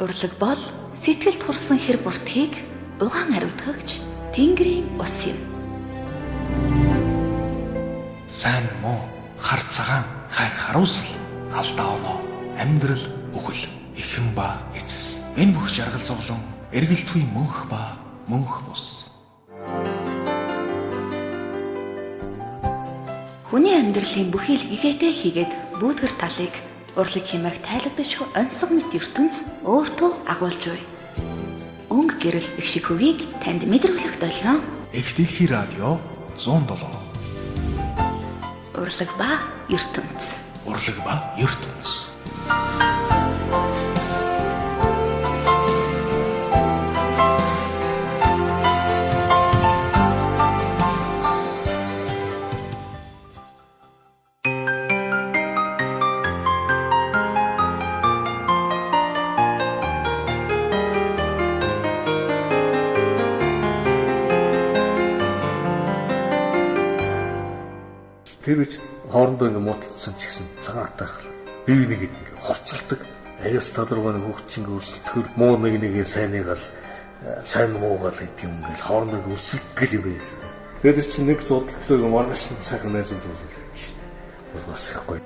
Урлаг бол сэтгэлд хурсан хэр буртгийг угаан хариуцгагч Тэнгэрийн ус юм. Сайн муу, хар цагаан, хайр харуусал, алдаа оноо, амьдрал, үхэл, эхэн ба эцэс. Энэ бүх жаргал зовлон, эргэлтгүй мөнх ба мөнх бус. Хүний амьдралын бүхий л игээтэй хийгээд бүүдгэр талыг урлаг хэмээх тайлагдаж онцлог мэт ертөнц өөртөө агуулж буй. Өнгө гэрэл их шиг хөгийг танд мэдрүүлэх долгион. Их дэлхий радио 107. Урлаг ба ертөнц. Урлаг ба ертөнц. Тэр үуч хоорондоо ингэ муудалцсан ч гэсэн цагаан атаархал. Бие бинийг ингэ хорцолдог. Аяас талруугаа нэг хөвчинг өрсөлдөхөр муу нэгээр сайныгаал сайн муугаал гэдэг юм ингээл хоорондоо өрсөлдгөл юм байна. Тэгээд чинь нэг зудлалыг маргаш цаг найзууд болов юм чинь. Тэр бас их гоё.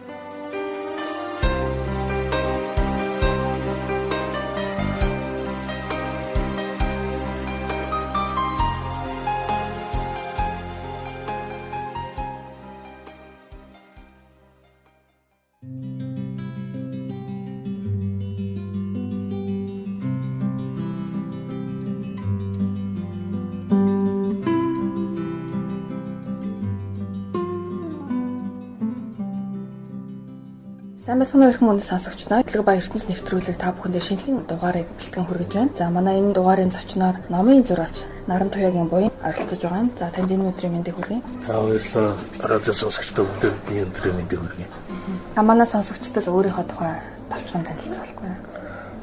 Сайн бацхан өрхөн мөндөд сонсогчдоо Урлаг ба ертөнц нэвтрүүлэг та бүхэндээ шинэхэн дугаарыг бэлтгэн хүргэж байна. За манай энэ дугаарын зочноор номын зураач Наран Туяагийн буян оролцож байгаа юм. За танд энэ өдрийн мэндийг хүргэе. Та баярлалаа. Радио сонсогчдоо бүгдээ энэ өдрийн мэндийг хүргэе. Та манай сонсогчдод өөрийнхөө тухай товчхон танилцуулахгүй.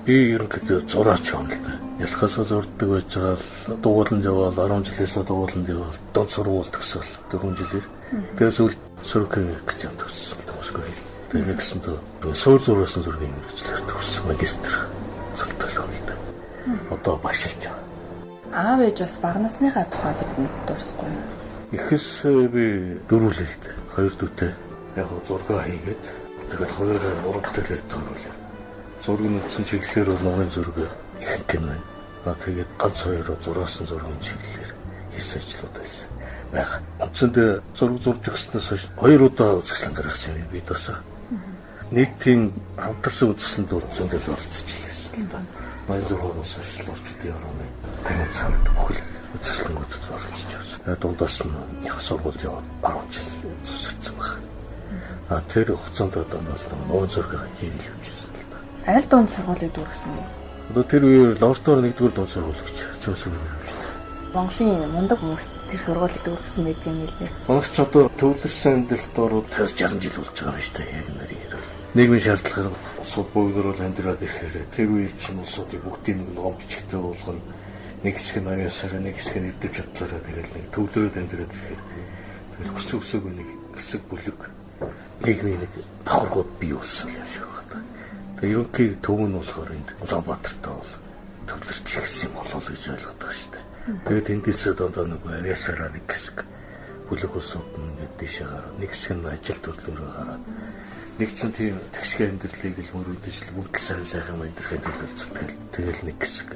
Би ерөнхийдөө зураач юм л да. Ялхасаа зурдаг байж байгаа л дугууланд явал 10 жилээс дугууланд явал дон сургууль төгсөөл 4 жилээр. Тэгээс үл Сүрхэг гэж төгссөн Москвад. Тэгээд нэгсэн дөө суур зурсан зургийн мэргэжлэр төгссөн магистр цолтол юм л да. Одоо багшилж байгаа. Аав ээж бас бага насныхаа тухай бидэнд дурсахгүй. Ихэс би дөрвөлээ л да. Хоёр дүүтэй яг зураг хийгээд тэгээд хоёр урамтайлаар тооруулаа. Зураг нүдсэн чиглэлээр бол номын зураг ихэнх юм байна. Тэгээд ганц хоёр зураасан зургийн чиглэлээр хийсэн ажлууд байсан. Байх. Үндсэндээ зураг зурж өгснөөс хойш 2 удаа үзэсгэлэн гаргасан юм би тосоо. Нэг тийм хамтарсан үзэсгэлэнд бол зөндөл оролцчихлээ л да. 86-оос хойш лурчдын орооны тань цаавд бүхэл үзэсгэлэнгүүдэд оролцож байсан. Дундаас нь их сургууль яваад 10 жил зүсэрсэн байна. Тэр хугацаанд одоо нуун зураг хийгээл явчихсан л да. Аль дунд сургуулийг дүүргэсэн юм? Одоо тэр үеэр лаборатори 1-р дунд сургууль гэж зөөсөн юм байна шүү дээ. Монголын мундаг хүмүүс тэр сургуулийг дүүргэсэн байдаг юм лээ. Монголч одоо төвлөрсөн амьдралд ороод 50-60 жил болж байгаа юм шүү дээ. Яг нарийн ярил. Нийгмийн шаардлагаар улсууд богинорол амьдраад ирэхээр тэр үе чинь улсуудыг бүгдийг нэг номчтой болгоно. Нэг хэсэг нь аяасаараа нэг хэсэг нь эрдэм чадлаараа тэгэл нэг төвлөрөөд амьдраад ирэхээр тэгэл өсөг нэг хэсэг бүлэг нийгмийн нэг давхаргууд бий болсон юм шиг байна. Тэгээ ерөнхий төв нь болохоор энд Улаанбаатартай бол төвлөрч ирсэн болов уу гэж ойлгоод байгаа шүү дээ. Тэгээд эндээсээ дандаа нэг аяасаараа нэг хэсэг бүлэг улсууд нь ингээд дэшээ гараад нэг хэсэг нь ажил төрлөөрөө гараад нэг ч тийм тэгшгэ амьдралыг л мөрөдөж л бүгд сайн сайхан амьдрахын төлөө зүтгэл тэгэл нэг хэсэг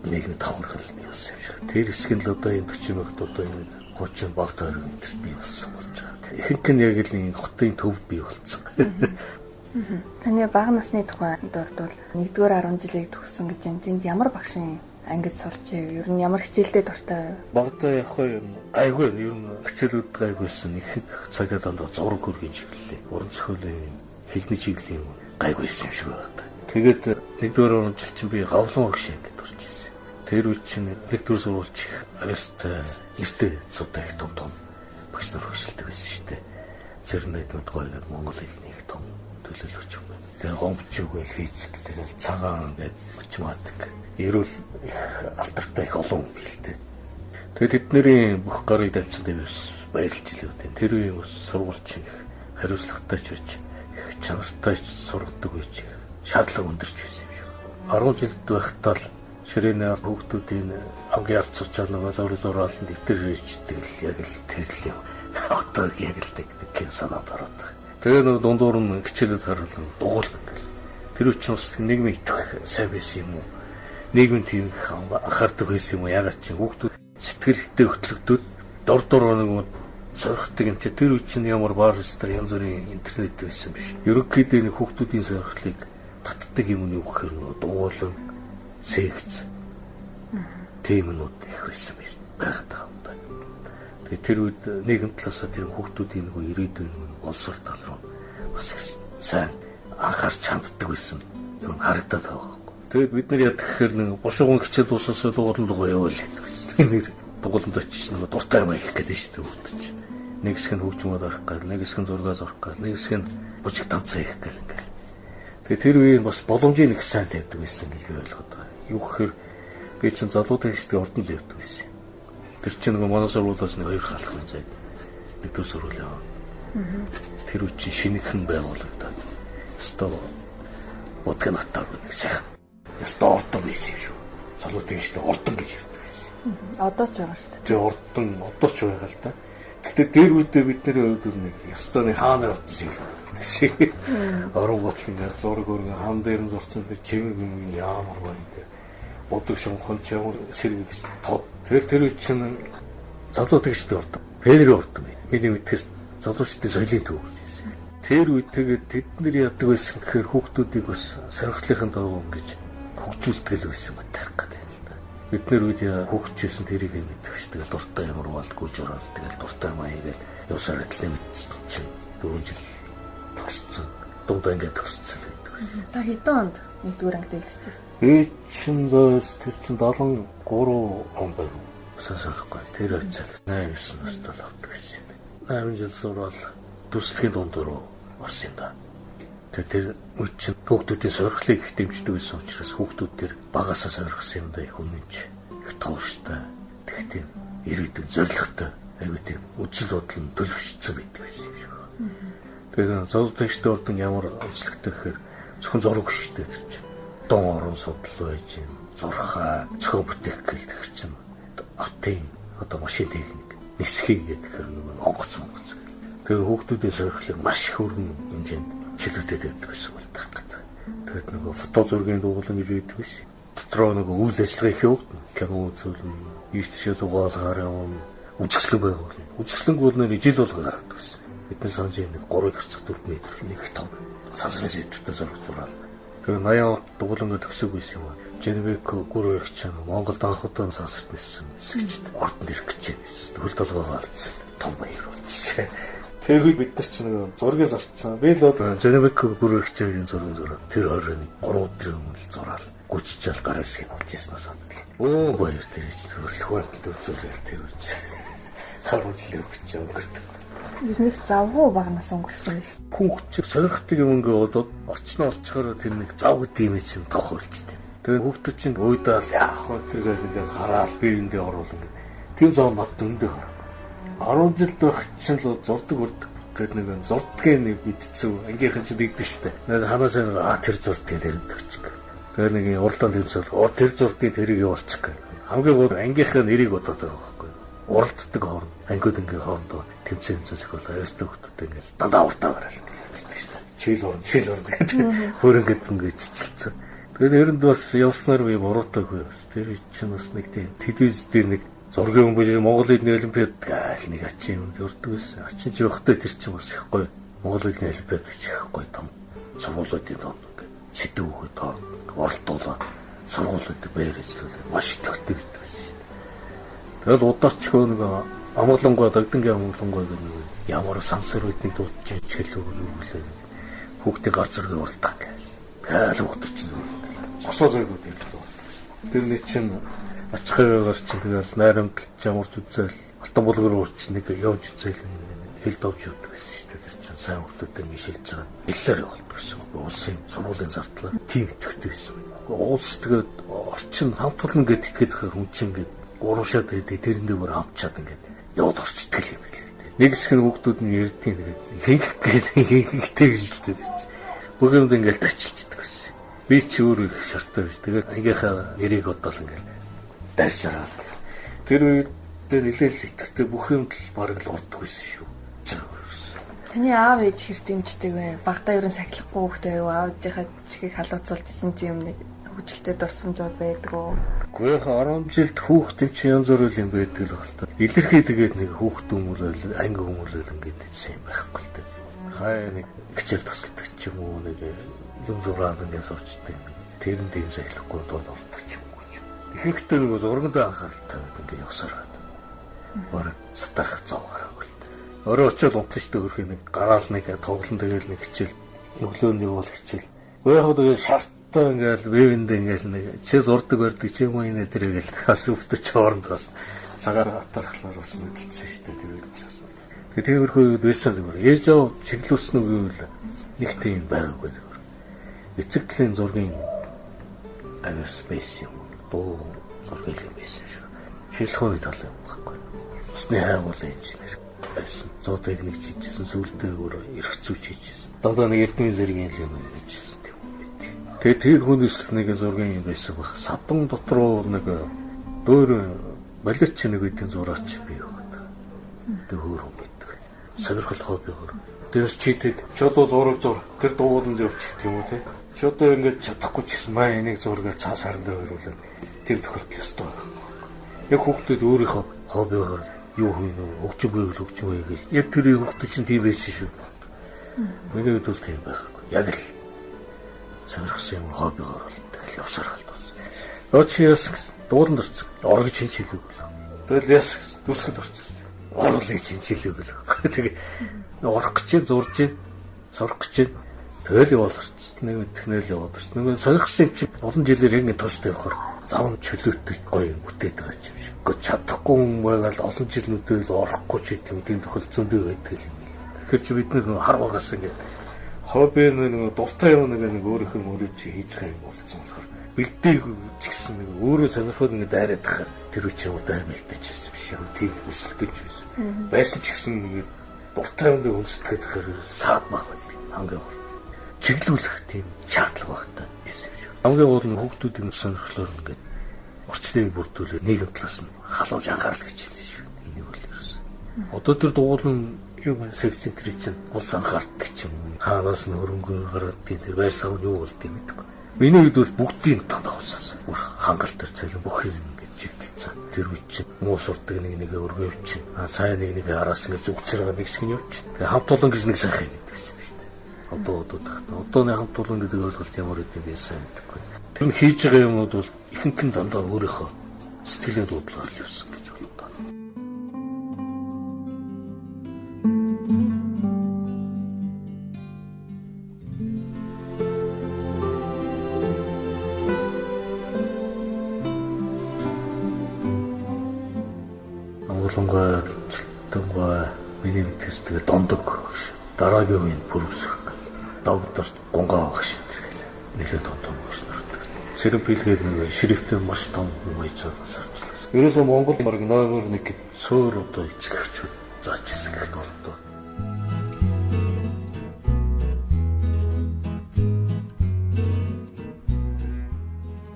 нэгэн давхаргал бий болсон юм шиг. Тэр хэсэг нь л одоо энэ 40 багт одоо энэ 30 баг тойрог энэ бий болсон болж байгаа. Ихэнх нь яг л энэ хотын төвд бий болсон. Таны бага насны тухай дурдвал 1-р 10 жилийг төгссөн гэж байна. Тэнд ямар багшийн ангид сурч ер нь ямар хичээлдээ дуртай вэ? Багтаа явах юм. Айгүй ер нь хичээлүүд гайгүйсэн. Их цагаа дандаа зураг хөргийн чиглэлээ. Уран зохиолын хэлний чиглэлийн гайгүйсэн юм шиг байна. Тэгээд 1-р 10 жил чинь би гавлан багш ангид сурч ирсэн. Тэр үе чинь 1-р сургуульч их авьяастай нэртэй цудаг том багш нар хөшөлдөг байсан шүү дээ. Зэрнэд мэдгүй гэдэг монгол хэлний их том төлөөлөгч юм байна. Тэгээ гомбчгүй физик тэгэл цагаан гэдэг математик эрүүл их алдартай их олон юм билээ. Тэгээд тэдний бүх гарыг давцсан дэвс баярлж илээ. Тэр үеийн ус сургуульч их хариуцлагатай ч байж их чанартай сургадаг байж их шаардлага өндөрч байсан юм шиг. 10 жилд байхдаа л ширээнээр хүүхдүүдийн авгийн ард цочаал нөгөө зураалан дэвтэр хийждэг л яг л тэгэл юм. Одоо яг л тэг санаад ороод байна. Тэгээ нөгөө дундуур нь хичээлүүд харуулсан дугуйлна ингээл. Тэр үчин бас нийгмийн итгэх сайн байсан юм уу? Нийгэм тийм анхаардаг байсан юм уу? Ягаад чи хүүхдүүд сэтгэлдээ хөтлөгдөд дор нэг сорхдаг юм чи тэр үчин ямар баар рестор янз бүрийн интернет байсан биш. Ерөнхийдөө нэг хүүхдүүдийн сорхлыг татдаг юм уу гэхээр дугуйлан секц тийм нүд их байсан биш байгаад байгаа юм байна. Тэгээ тэр үед нийгэм талаас тэр хүүхдүүдийн нэг ирээдүйн боловсрол тал руу бас сайн анхаарч ханддаг байсан юм харагдаад байгаа. Тэгээд бид нар яд гэхээр нэг бушуугын хичээл дуусахаас дугууланд яваал гэдэг гэсэн. Нэр дугууланд очиж нэг дуртай юм их гэдэг шүү дээ хүүхдүүд чинь. Нэг хэсэг нь хөгжмөд орох гал, нэг хэсэг нь зураг зорох гал, нэг хэсэг нь бужиг танцаа хийх гал ингээл. Тэгээд тэр үеийн бас боломжийг их сайн тавьдаг байсан гэж би ойлгоод байгаа. Юу гэхээр би чинь залуудын хэсэг ордон зэвдэг байсан. Тэр чинь нэг манай сургуулиас нэг 2 халахын зайд нэгдүгээр сургуулийн аа. Тэр үе чинь шинэхэн байгуулагдаад. Өстөө бодгон атаа нэг сайхан. Өстөө ордон байсан юм шүү. Залуудын хэсэг ордон гэж ярьдаг байсан. Одоо ч байгаа шүү дээ. Тэр ордон одоо ч байгаа л да. Гэхдээ дээр үедээ бидний хувьд нэг ёстооны хааны ордон шиг л байсан. Орон готлонгаар зураг өргөн хаан дээр нь зурцсан тэр чимэг юм ямар байна те. Бодог шунхан ч ямар сэрэг гэсэн тод. Тэр үе чинь залуудын хэсэг ордон. Фэнэр ордон байна. Миний мэдээс залуучдын соёлын төв гэж байсан. Тэр үед тэгээд тэд нар яадаг байсан гэхээр хүүхдүүдийг бас сорилтын дагуу ингэж хөгжүүлдэг л байсан мэт тарих гэдэг л да. Бид нар үед хөгжижсэн тэрийг мэддэг ш. Тэгэл дуртай ямар болдгоо журал тэгэл дуртай маягаар явсаар адилхан мэдсэн чинь 4 жил төгссөн. Дундаа ингээд төгссөн л байдаг байсан. Та хэдэн онд нэгдүгээр ангид хэлчихсэн? Би чинь тэр чинь 73 он байна. Санахгүй. Тэр очил 8-9 настай л авдаг байсан. 8 жил сурвал төслийн дунд руу орсон юм да. Тэр үчин хүүхдүүдийн сорилтыг их дэмждэг байсан учраас хүүхдүүд төр багасаа сорилсан юм да их үнэнч их тооштой. Тэгтээ ирээдүйн зоригтой аюу тийм үжил бодол нь төлөвшсөн байдаг байсан юм шиг. Тэгэхээр залуудын хэсэг ордон ямар онцлогтой гэхээр зөвхөн зураг шиштэй тэр чинь. Дон орон судал байж юм. Зурхаа зөвхөн бүтээх гэлдэг чинь. Атын одоо машин техник нисхий гэдэг нэг онгоц. Тэгээ хүүхдүүдийн сорилтыг маш их өргөн хэмжээнд чөлөөтэй тавьдаг гэсэн бол тагтдаг. Тэгээд нөгөө фото зургийн дугуулан гэж байдаг байсан. Дотроо нөгөө үйл ажиллагаа их явагдана. Кино үзүүлэн, ийш тийшээ зугаалгаар явна, үжигслэг байгуулна. Үжигслэг бол нэр ижил болгон гаргадаг байсан. Бидний санаж нэг 3 гэрцэг 4 метр нэг том сансрын зэвттэй зураг зураал. Тэгээд 80 дугуулангаа төгсөг байсан юм аа. Женевик гүрөө ирэх чинь Монголд анх удаа сансарт ниссэн хэсэгчд ордонд ирэх гэж байсан. Хөл толгойгоо алдсан. Том баяр болчихсон. Тэр үед бид нар ч нэг зургийг зарцсан. Би л Женевик гүрөө ирэх чинь зураг зураад тэр 21 3 өдрийн өмнө л зураал. Гүчжэл гар хэсгийг авч яснаа сандаг. Оо баяр тэр ч зөвлөх байт үзүүлэл тэр үуч. Харуулж өгч өнгөрдөг. Ирнэх завгүй багнаас өнгөрсөн юм шүү. Хүүхд сорихдаг юм ингээ болоод орчноо олцохоор тэр нэг зав гэдэг юм чинь тох болчтой. Тэгээ хүүхдүүд чинь уйдаал яах вэ тэргээл ингээ хараад биеиндээ оруулна ингээ. Тийм зав над өндөө хараа. 10 жил байх чинь л зурдаг урд гэдэг нэг зурдгийн нэг мэдцүү ангийнхан чинь дийдэг штэ. Ханаасаа тэр зурдгийн тэр төгчих. Тэгээ нэг уралдаан тэмцэл тэр зурдгийн тэрийг явуулчих гэх. Хамгийн гол ангийнхаа нэрийг бодоод байгаа байхгүй. Уралддаг хооронд ангиуд ингээ хоорондоо тэмцээнцээс их бол аястай хүмүүстэй ингээл дандаа уртаа бараал хэлдэг шүү дээ. Чийл орн гэдэг хөрөнгөд ингээ чичилсэн. Тэгээд эрэнд бас явснаар би буруутаагүй бас. Тэр чинь бас нэг тийм телевиз дээр нэг зургийн өмбөж Монгол Улсын олимпиад гаал нэг ачин юм өрдөг байсан. Ачин ч явахдаа тэр чинь бас их гоё. Монгол Улсын олимпиад гэж их гоё том сургуулиудын донд ингээ сэдв өгöd хооронд оролдуулаад сургуулиуд байр эзлүүлээ маш идэвхтэй байсан шүү дээ. Тэгээд удаач нэг амгалангой дагдангийн амгалангой гэдэг нэг ямар сансар биднийг дуудаж хэлээ өгүүлээ. Хүүхдийн гар зургийг уралдаа гээл. Гаал хүүхдүүд чинь сосоо зургууд ирлээ. Тэр нэг чинь ачхаагаар чинь тэгэл найрамдалж ямарч үзэл алтан булгар уурч нэг явж үзэл хэл довж явдаг байсан шүү дээ. Тэр чинь сайн хүүхдүүдтэй мишэлж байгаа. Эллээр явуулдаг гэсэн. Улсын сургуулийн зардлаа тийм итгэвтэй байсан. Улс тэгээд орчин хамтулна гэд итгэдэг хүн чинь ингээд урамшаад байдаг тэрэндээ бүр хамтчаад ингээд яваад орчдөг юм билээ. Нэг хэсэг нь хүүхдүүд нь ярьдгийг тэгээд хийх гэдэг хийхтэй бижилтэй тэр чинь. Бүгд ингээд тачилчдаг байсан. Би ч өөр их шарттай биш. Тэгээд ангийнхаа нэрийг бодвол ингээд дайсараа. Тэр үед нэлээд итгэвтэй бүх юм л бараг л урддаг байсан шүү. Таны аав ээж хэр дэмждэг вэ? Багтаа ерөн сахилахгүй хөхтэй юу? Аав ээжийнхээ чигийг халууцуулж исэн юм нэг хөгжилтэй дурсамжууд байдаг уу? Гэхдээ 10 жилд хүүхдийн чи янз бүр юм байдаг л байна. Илэрхий тэгээд нэг хүүхд хүмүүрэл анги хүмүүрэл ингээд ийсэн юм байхгүй л дээ. Хай нэг хичээл тусалдаг ч юм уу нэг юм зураал ингээд суучдаг. Тэрэнд юм сахилахгүй доод ордог ч юм уу ч. Ихэвчлэн нэг зургандаа анхааралтай ингээд явсаар байна. Бараг сатарах зав гараагүй л дээ. Орой очиод унтчихдаг хөрхий нэг гараал нэг тоглон тэгэл нэг хичээл өглөөний бол хичээл. Яг тэгээд шартаа ингээл вэвэнд ингээл нэг чи зурдаг барьдаг ч юм уу инээ тэрэгэл бас өвдөж хооронд бас цагаар атархлаар бас мэдлсэн шүү дээ тэгээд бас. Тэгээд тэрхүү байсан зүгээр. Ээж аваа чиглүүлсэн үг гэвэл нэг тийм байгаагүй зүгээр. Эцэг талын зургийн авьяас байсан юм. Дуу зургийг байсан шүү. Шилхөөний тал юм баггүй. Усны хайгуулын инженер байсан. Зоодог нэг чижсэн сүлдээ өөрөө эрх зүйч хийжсэн. Дандаа нэг эрдмийн зэргийн юм хийжсэн тийм үү. Тэгээд тэр хүнээс нэг зургийн юм байсан баг. Садан дотроо нэг дөөр балет ч нэг үеийн зураач бий байгаа. Тэг хөөрөн байдаг. Сонирхол хоббигоор. Тэрс чидэг чодоо зураг зур. Тэр дуулан зурчих тийм үү те. Чодоо ингэж чадахгүй ч гэсэн маа энийг зургаар цаас харандаа өрүүлээ. Тэр тохиолдол өстой. Яг хүүхдүүд өөрийнхөө хоббигоор юу хийнэ вэ? Хөгжмөө гэл. Яг тэр хүүхдүүд чинь тийм байсан шүү. Миний хувьд бол тийм байхгүй. Яг л сонирхсан юм хоббигоор бол тэгэл явсаар халтус. Очиос дуулан дурцсан. Оргиж хинчилүү. Тэгэл яс дүрсгэд дурцсан. Орлыг хинчилүү гэл. Тэгээ орох гэж зурж сурах гэж тэгэл явууларч. Нэг технологи явууларч. Нэг сонирхсан юм чи олон жилээр яг нэг тустай явахаар зам чөлөөтэй гоё бүтээд байгаа юм шиг. Гэхдээ чадахгүй юм байгаад олон жил нүдэл орохгүй ч гэдэг юм тийм тохиолдсон дөө байдаг юм. Тэгэхээр чи бид нэг хар багаас ингээд хобби нэг дуртай юм нэг өөрийнх нь өөрөө чи хийж байгаа юм болсон болохоор бэлдээг ч гэсэн нэг өөрөө сонирхоод ингээд дайраад тахаар тэр үчи юм даа бэлдээчихсэн биш юм. Тийм өсөлтөж байсан. Байсан ч гэсэн ингээд дуртай юм дэ өнсөлтгээд тахаар саад мах байд. Хамгийн гол чиглүүлэх тийм шаардлага багтаа байсан шүү. Хамгийн гол нь хүүхдүүдийн сонирхлоор ингээд орчныг бүрдүүлээ нийгэм талаас нь халуун анхаарал гэж хэлсэн шүү. Энийг бол ерөөсөн. Одоо тэр дуулан юу секцент тэр чинь улс анхаардаг ч юм. Хаанаас нь хөрөнгөөр гараад тэр байр сав нь юу болд юм гэдэггүй. Миний үед бол бүгдийн дандаа усаас. Бүр хангалт төр цалин бүх юм ингээд чиглэлцэн. Тэр үуч чинь муу сурдаг нэг өргөөв чинь. Сайн нэг араас ингээд зүгцэр байгаа нэг шиг нь юу чинь. Хамт олон гэж нэг сайхан юм гэсэн шүү дээ. Одооны хамт олон гэдэг ойлголт ямар гэдэг би сайн мэдгүй. Тэр нь хийж байгаа юмуд бол ихэнх нь дандаа өөрийнхөө сэтгэлийн дуудлагаар л явсан гэж бодлоо. Амгалангаар цэлтэнгаа миний мэдээс тэгээ дондог дараагийн үеийн бүрүсэх давдарт гонгаа багш нэлээд тондоо мөснөрдөг. Цэрэг билгээд нэг шрифтээ маш том юм хийж байгаас арчлаа. Ерөөсөө Монгол баг номер 1 гэд суур одоо эцэгчүүд зааж ирсэн гэх болдоо.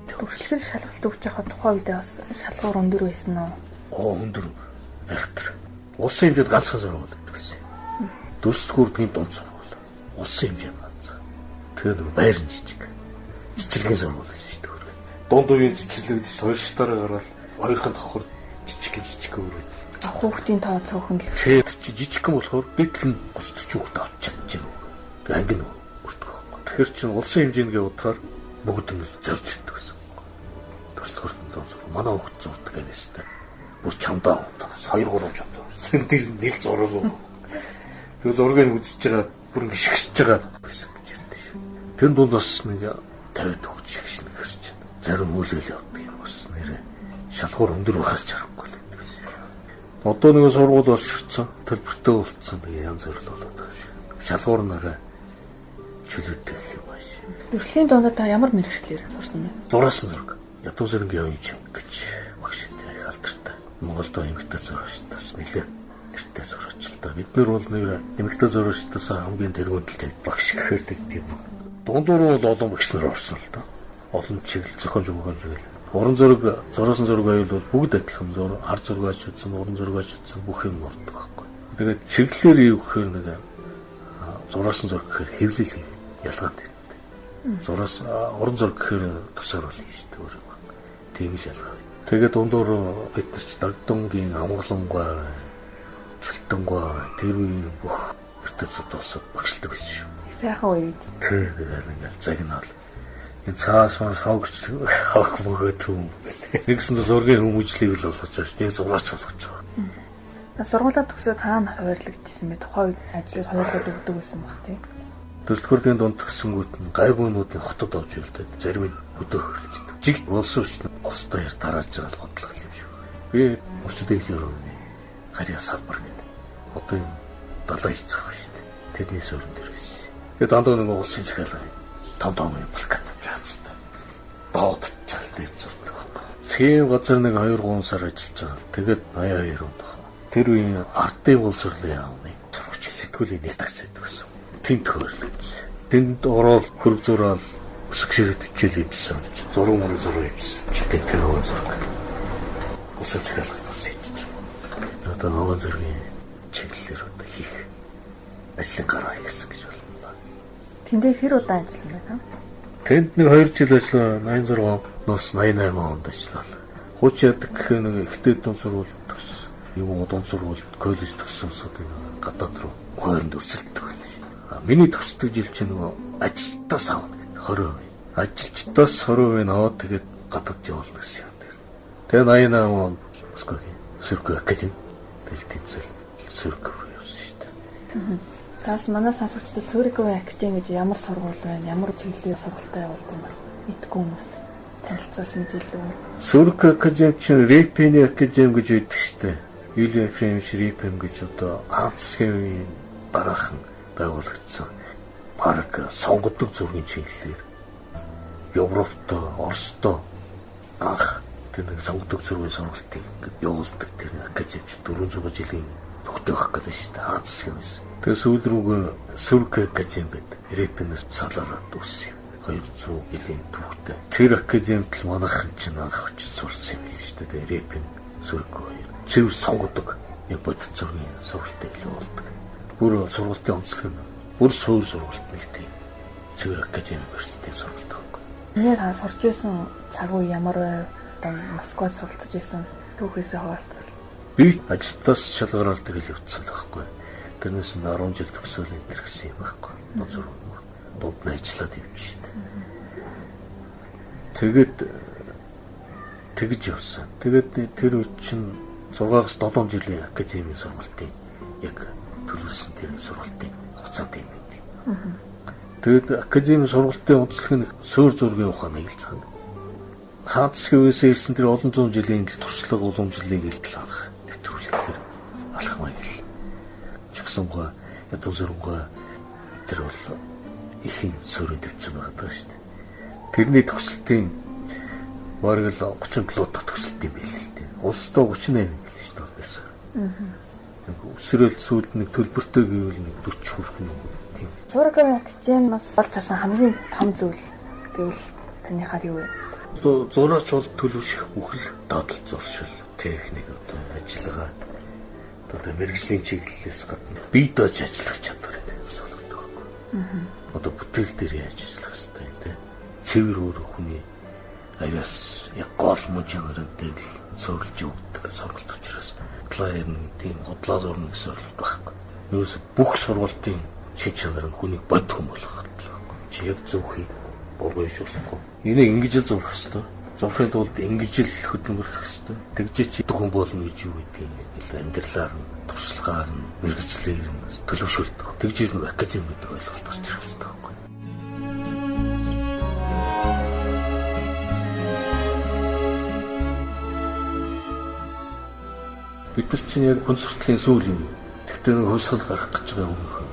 Төрөлхөр шалгалт өгч байгаа тухайн үедээ бас шалгуур өндөр байсан уу? Өндөр айхтар. Улсын хэмжээнд ганцхан сургууль гэсэн. Дүрс хүрдгийн дунд сургууль. Улсын хэмжээнд ганцхан. Тэгээд байр нь жижиг. Цэцэрлэгийн сургууль байсан шүү дээ. Дунд үеийн цэцэрлэгд хоёр шатаараа гараад хоёрхан давхар жижиг өрөөд. Хүүхдийн тоо цөөхөн л. Тэгээд чи жижигхэн болохоор гэтэл нь 30-40 хүүхд авч чадчихна. Анги нь өртгөх. Тэгэхээр чин улсын хэмжээгээ удахаар бүгд ингэ зорж ирдэг гэсэн. Төслөхөрт дунд сургууль. Манай хүүхд зурдаг гэсэн. Бүр чамдаа 2-3 чамдаа. Тэр нэг зураг уу. Тэр зургийг үзэж байгаа бүр ингэ шигшж байгаа байсан гэж ярьдээ шүү. Тэр дунд бас нэг 50 төгч шигшнэ гэрч. Зарим үйлэл явдаг юм бас нэрэ шалгуур өндөр байхаас чарахгүй л байсан. Одоо нэг сургууль болчихсон, төлбөртэй болцсон тэгээ янз бүр л болоод байгаа шүү. Шалгуур нараа чөлөөтэй юм ааш. Төрлийн дундаа та ямар мэргэжлэр сурсан бэ? Зураасан зураг. Ядуу зэргийн оюун юм гэж багштай их алдартай. Монголд эмэгтэй зураачтаас нэлээ нэртэй зураач л та. Бид нар бол нэг эмэгтэй зураачтаас хамгийн тэргүүнд л багш гэхээр тийм. дундуур бол олон багш нар орсон л доо. Олон чиглэл зохиолч гэл. Уран зураг, зурсан зураг аюул бол бүгд адилхан хар зургаач үзсэн, уран зургаач үзсэн бүх юм ордог байхгүй. Тэгээд чиглэлээр юу гэхээр нэг зурсан зураг гэхээр хэвлэл ялгаатай. Зураас уран зураг гэхээр тусаар болно шүү дээ өөрөө. Тийм л ялгаа. Тэгээд дундуур бид нар ч дагдунгийн амгалангуй, цэлтэнгуй тэр үеийн бүх эрдэц судалсад багшилдаг байсан шүү. Сайхан үед. Тэгээд ингээл загнаал. Энэ цаас мас хогч бөгөөд юм. Нэгсэн зургийн хүмүүжлийг л болгож байгаа шүү. Тэг зураач болгож байгаа. Сургуулаа төгсөөд хаана хуваарлагдчихсан бэ? Тухайн үед ажлыг хуваарлаад өгдөг байсан баг тий. Төрөлхөрдийн дунд тгсэнгүүт нь гайгуунуудын хотод овж үлдээд зарим нь өдөө хөрлөждөг. Жигт улсын хүчний улстай яар тарааж байгаа бодлого юм шүү. Би орчууд дэглэр өгнө. Харьяа салбар гэдэг. Одоо юм далай хийцэх байна шүү дээ. Тэдний суурин дээр байсан. Тэгээд дандаа нэг улсын захиалга том юм плакат шаацтай. Доод цалтай зурдаг байна. Тийм газар нэг 2-3 сар ажиллаж байгаа. Тэгээд 82 онд байна. Тэр үеийн ардын боловсролын яамны сурагч сэтгүүлийн нэгтгэж байдаг гэсэн. Тэнт хөөрлөж. Тэнд ороод хөрөг зураал өсөх ширэт хичээл хийжсэн. Зураг мөрөг зураг хийжсэн. Чигээр тэр хөө зураг. Усан захиалга бас хийж байгаа. Одоо новын зургийн чиглэлээр одоо хийх ажлын гараа хийсэн гэж байна. Тэндээ хэр удаан ажилласан бэ? Тэнд нэг 2 жил ажиллаа. 86-ноос 88 онд ажиллаа. Хууч яадаг гэхээр нэг ихтэй дунд сургууль төгссөн. Юм дунд сургууль коллеж төгссөн сууд гадаад руу хойронд өрсөлддөг байна. Миний төгсдөг жил чинь нөгөө ажилтаас авна гэдэг 20%. Ажилчдаас 20% аваад тэгээд гадаад явуулна гэсэн юм. Тэгээд 88 онд Москвагийн Сөргөө академи бэлтэнцэл Сөргөө руу явсан шүү дээ. Таас манай сонсогчдод Сөргөө академи гэж ямар сургууль байна? Ямар чиглэлийн сургуультай явуулдаг юм бол мэдгүй хүмүүс танилцуулж мэдээлэл өгнө. Сөргөө академи чинь рэпийн академи гэж байдаг шүү дээ. Юлия Френч рэпэм гэж одоо Ансгийн дараахан байгуулагдсан. Парк сонгодог зургийн чиглэлээр Европт, Оросдо анх тэр нэг сонгодог зургийн сургалтыг явуулдаг. Тэр академич 400 жилийн төгтөөх гэдэг шүү дээ. Ансгийн байсан. Тэгээ сүүл рүүгээ Сөргөө академи гэдэг рэпэнээс салаараад үссэн. 200 жилийн төгтөө. Тэр академид л манайхан чинь анх очиж сурсан юм шүү дээ. Тэгээ рэпэн Сөргөө. Цэвэр сонгодог яг бодит зургийн сургалтыг л явуулдаг. Бүр сургалтын онцлог нь бүр суур сургалт нэг тийм цэвэр академи университет сургалт байхгүй. Миний та сурч байсан цаг үе ямар вэ? Одоо Москвад суралцж байсан түүхээсээ хуваалцвал. Би ажилтаас шалгараад тэгэл явцсан л байхгүй. Тэрнээс нь 10 жил төгсөөл энэ гэсэн юм байхгүй. Дунд нь ажиллаад явж штэ. Тэгээд тэгж явсан. Тэгээд тэр үе чинь 6-7 жилийн академийн сургалтын яг төлөвлөсөн тэр сургалтын хугацаанд юм байна. Тэгээд академийн сургалтын онцлог нь суур зургийн ухааны хэлцээ. Хаацгийн үеэс ирсэн тэр олон зуун жилийн туршлага уламжлалыг илтгэл анх нэвтрүүлэг тэр алхмаа хэл. Чигсангой ядуу зургой тэр бол ихэн суурин төвцөн байгаа шүү дээ. Тэрний төгсөлтийн бараг л 37 дахь төгсөлт юм байл л дээ. Улстай 38 юм байл шүү дээ. Өсрөөл сүйд нэг төлбөртэй гэвэл нэг 40 хүрэх юм тийм. Сөргөө академиас болж авсан хамгийн том зүйл гэвэл таныхаар юу вэ? Одоо зураач бол төлөвших бүхэл дадал зуршил, техник одоо ажиллагаа одоо мэрэгжлийн чиглэлээс гадна бие дааж ажиллах чадварыг солигддог байхгүй. Одоо бүтээл дээр яаж ажиллах хэрэгтэй юм те. Цэвэр өөр хүний авяас яг гол мужигнэрэнтэй л суурилж өгдөг сургалт учраас плеер нь тийм худлаа зурна гэсэн ойлголт байхгүй. Юус бүх сургалтын шин чанар нь хүнийг бодох юм болох хэрэгтэй байхгүй. Чи яг зөвхий боргойж болохгүй. Энийг ингэж л зурх хэрэгтэй. Зурхын тулд ингэж л хөдөлмөрлөх хэрэгтэй. Тэгжээ чи хүн болно гэж юу гэдэг юм. Амьдралаар нь, туршлагаар нь, мэргэжлээр нь төлөвшүүлдэг. Тэгжээ нэг академи гэдэг ойлголт гарч ирэх хэрэгтэй байхгүй. Бид нар чинь яг хүн суртлын сүүл юм. Тэгтээ нэг хувьсгал гарах гэж байгаа юм.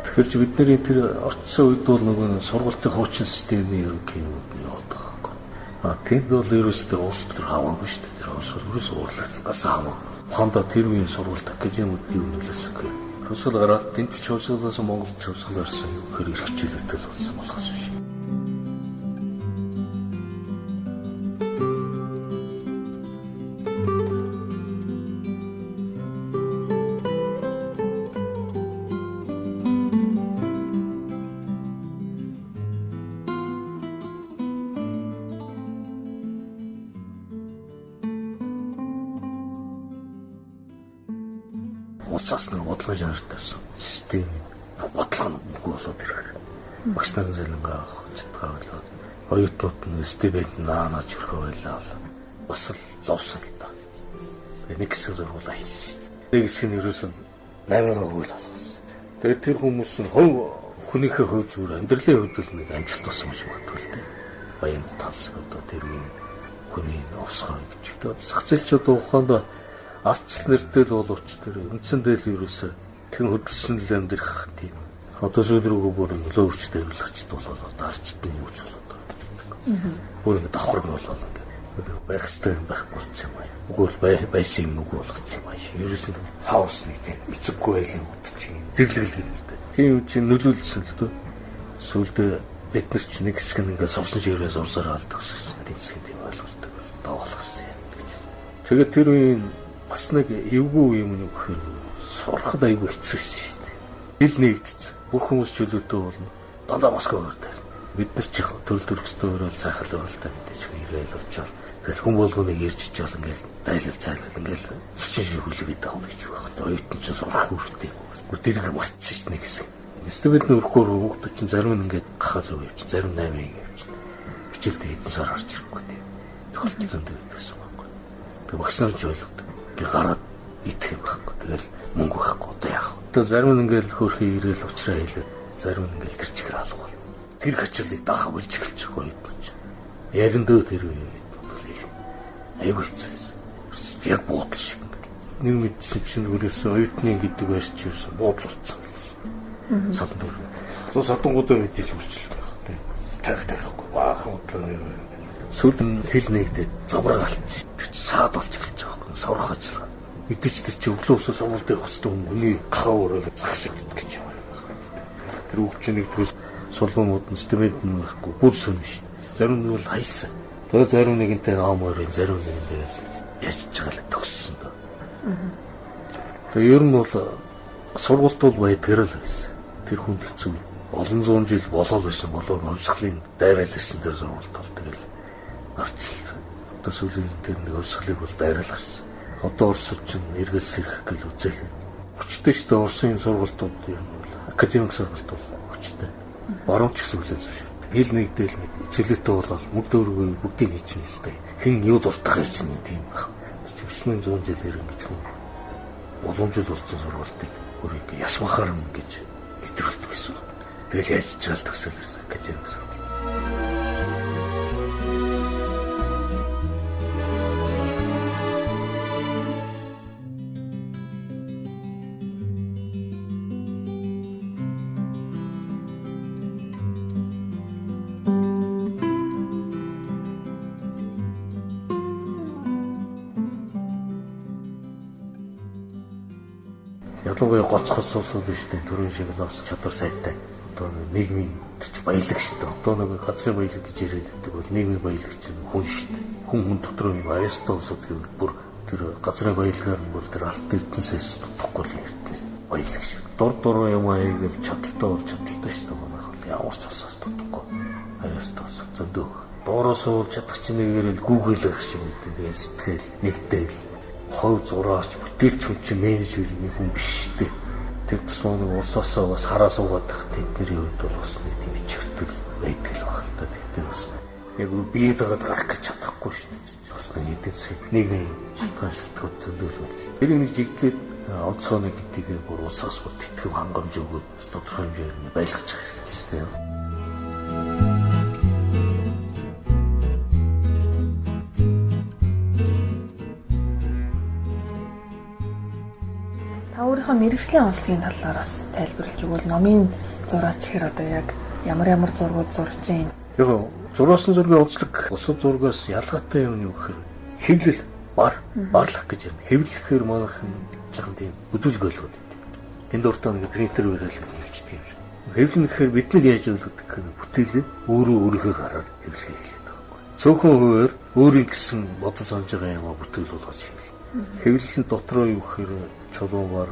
Тэгэхээр чи бидний тэр орцсон үед бол нөгөө сургалтын хуучин системийн ерөнхий юм яваад байгаа юм. Тэнд бол ерөөсөө улс төр хаваагүй шүү дээ. Тэр улс уурлагдсан хамаа. Ухаандаа тэр үеийн сургалт академиудын үнэлсэн. Хувьсгал гараад тэнд ч хувьсгалаас Монголд ч хувьсгал гарсан. Хэр их хичээлтэй болсон болохоос биш. буцаас нэг бодлогын жанр тавьсан систем бодлого нь үгүй болоод ирэх. Багш нарын залингаа авах чадгаа болоод оюутнууд нь стипенд наанаач өрхөө байлаа. Бас л зовсон л да. Нэг хэсэг зургуулаа хийсэн. Нэг хэсэг нь ерөөсөн 8-аар өгөөл алгасан. Тэгээд тэр хүмүүс нь хүнийхээ хувьд зүгээр амьдралын хувьд л нэг амжилт болсон гэж магадгүй л дээ. Баянд тансаг одоо тэр үеийн хүний овсгоо гэж. Тэгээд зах зээлчүүд ухаанд арчлал нэртэй л боловч тэр үндсэндээ л ерөөсөө хэн хөдөлсөн л амьдрах тийм. Одоо сүүлрүүгөө бүр нөлөө өвчтэй авилагчд болоод арчтын юм ч болоод байгаа. Бүр ингэ давхар нь болоод ингэ байх ёстой юм байхгүй болсон юм аа. Үгүй бол байсан юм үгүй болгоцсон юм аа. Ерөөсөө хаос нэг тийм эцэггүй байлын үтчих юм. Зэрлэгэл юм л дээ. Тийм юм чинь нөлөөлсөн л дөө. Сүүлдээ бид нар ч нэг хэсэг нь ингэ сурсан чиглэлээр сурсараа алдаг гэсэн. Тэнцэх тийм ойлголттой доолох гэсэн юм гэж. Тэгээд тэр үеийн бас нэг эвгүй юм нэг хөр сурахад айгүй хэцүү шүү дээ. Хэл нэгдсэн. Бүх хүмүүс чөлөөтэй болно. Дандаа Москва өрдөл. Бид нар ч төрөл төрөстэй өрөөл сайхал байвал та мэдээж ирээл очоод тэгэл хүн болгоныг ярьж чил ингээл дайлал цайлал ингээл цэчин шиг хүлээгээд байгаа юм гэж байна. Оюутан ч сурах үүрэгтэй. Гүтэрийг марцсан шүү дээ нэг хэсэг. Студент нөрхөөр хүүхдүүд чинь зарим нь ингээд гахаа зөв явчих, зарим 8 явчих. Хичээлдээ хэдэн сар харж ирэхгүй тийм. Тохиолдсон дээр байсан байхгүй. Тэгээ багш нар ч ойлгодог. Ингээ гараад идэх юм байхгүй. Тэгэл мөнгө байхгүй одоо яах вэ? Тэгээ зарим нь ингээл хөөрхий ирээл уучраа хэлээ. Зарим нь ингээл тэр чигээр алгуул. Тэр хачилыг даахаа болж эхэлж байгаа юм байна. Яриндөө тэр үе бол хэл. Айгуу хэцүү. Яг буудал шиг. Нэг мэдсэн чинь өрөөсөн оюутны гэдэг байрч ерөөсөн буудал болцсон. Садан дүр. Зөө садангуудаа мэдээж үрчлэх байх тийм. Тайхахгүй баахан удлаа. Сүлд хэл нэгдээд замраг алцсан. Тэр чинь саад болж эхэлж байгаа юм. Сурах ажиллагаа. Мэдээж тэр чинь өглөөсөө сургуульд явах хэвээр хүний гахаа өрөөлө загсад гэж юм байна. Тэр өвчин нэгдгээс сулгуунууд нь студент нь байхгүй бүр сүн шин. Зарим нэг бол хайсан. Тэгээ зарим нэгэнтэй аамаар зарим нэгэнтэй ярьж байгаа л төгссөн дөө. Тэгээ ер нь бол сургуульд бол баядгар л байсан. Тэр хүнд хэцүү. Олон зуун жил болоод байсан болоо өвсглийн дайралсан тэр сургуульд бол тэгэл гарчлаа. Одоо сүүлийн тэр нэг өвсглийг бол дайралсан. Одоо Оросд ч эргэл сэрэх гэл үзэл. Хүчтэй шүү дээ Оросын сургуультууд ер нь бол академик сургуульд бол хүчтэй. Баруун ч гэсэн хүлээж зөвшөөрдөг. Хэл нэгдэл нэг чөлөөтэй болоод мөг дөрвөө бүгдийг хийчихнэ хэвээр. Хэн юу дуртай хийчихнэ тийм баг. 4100 жилээр ингэж хүн уламжил болсон сургуультыг өөрийг ясмахаар ингэж мэдрэлдэг гэсэн. Тэгэл яаж чаал төгсөлөөс академик сургууль. Ялангуяа гоцхос суусууд биш дээ төрийн шиг лавс чадвар сайтай. Одоо нийгмийн төрч баялаг шүү дээ. Одоо нэг газрын баялаг гэж яриад байдаг бол нийгмийн баялаг чинь хүн шүү дээ. Хүн дотроо юм аристосууд гэвэл бүр тэр газрын баялагаар нь бүр тэр алт эрдэнэсээс дутхгүй л ярьдаг. Баялаг шүү. Дур юм аяагэл чадaltaй бол чадaltaй шүү дээ. Манайх бол ямар ч усаас дутхгүй. Аристос зөндөө. Доороос уул чадах чинь нэгээрэл Google гэх шиг үү. Тэгээд сэтгэл нэгтэл хов зураач бүтээлч хүн чинь менежерийн хүн биш дээ. Тэр тусмаа нэг улсаасаа бас хараа суугаад тах тэдний үед бол бас нэг тийм ичгэртэл байдаг л байна л да. Тэгтээ бас яг бие дагаад гарах гэж чадахгүй шүү дээ. Бас нэг эдийн засгийн нийгмийн шалтгаан зөндөл байна. Тэр нэг жигдлээд онцгой нэг гэдгийг бүр улсаас бүр тэтгэв хангамж өгөөд тодорхой хэмжээр нь байлгаж хэрэгтэй шүү дээ. Өөрийнхөө мэрэгжлийн онцлогийн талаар бас тайлбарлаж өгвөл номын зураач гэхээр одоо яг ямар зургууд зурж байна. Яг зурсан зургийн онцлог бусад зургаас ялгаатай юм юу гэхээр хэвлэл барлах гэж юм. Хэвлэхээр манайхан жоохон тийм өдөлгөөл байдаг. Энд дуртай нэг принтер бариад хийчихдэг юм шиг. Хэвлэн гэхээр бид нар яаж өвлөдөг гэхээр бүтээлээ өөрийнхөө гараар хэвлэхийг хэлээд байгаа байхгүй. Цөөхөн хуваар өөрийн гэсэн бодол санаж байгаа юм а бүтээл болгож хэвлэх. Хэвлэлэн дотроо юу гэхээр чулуун бар,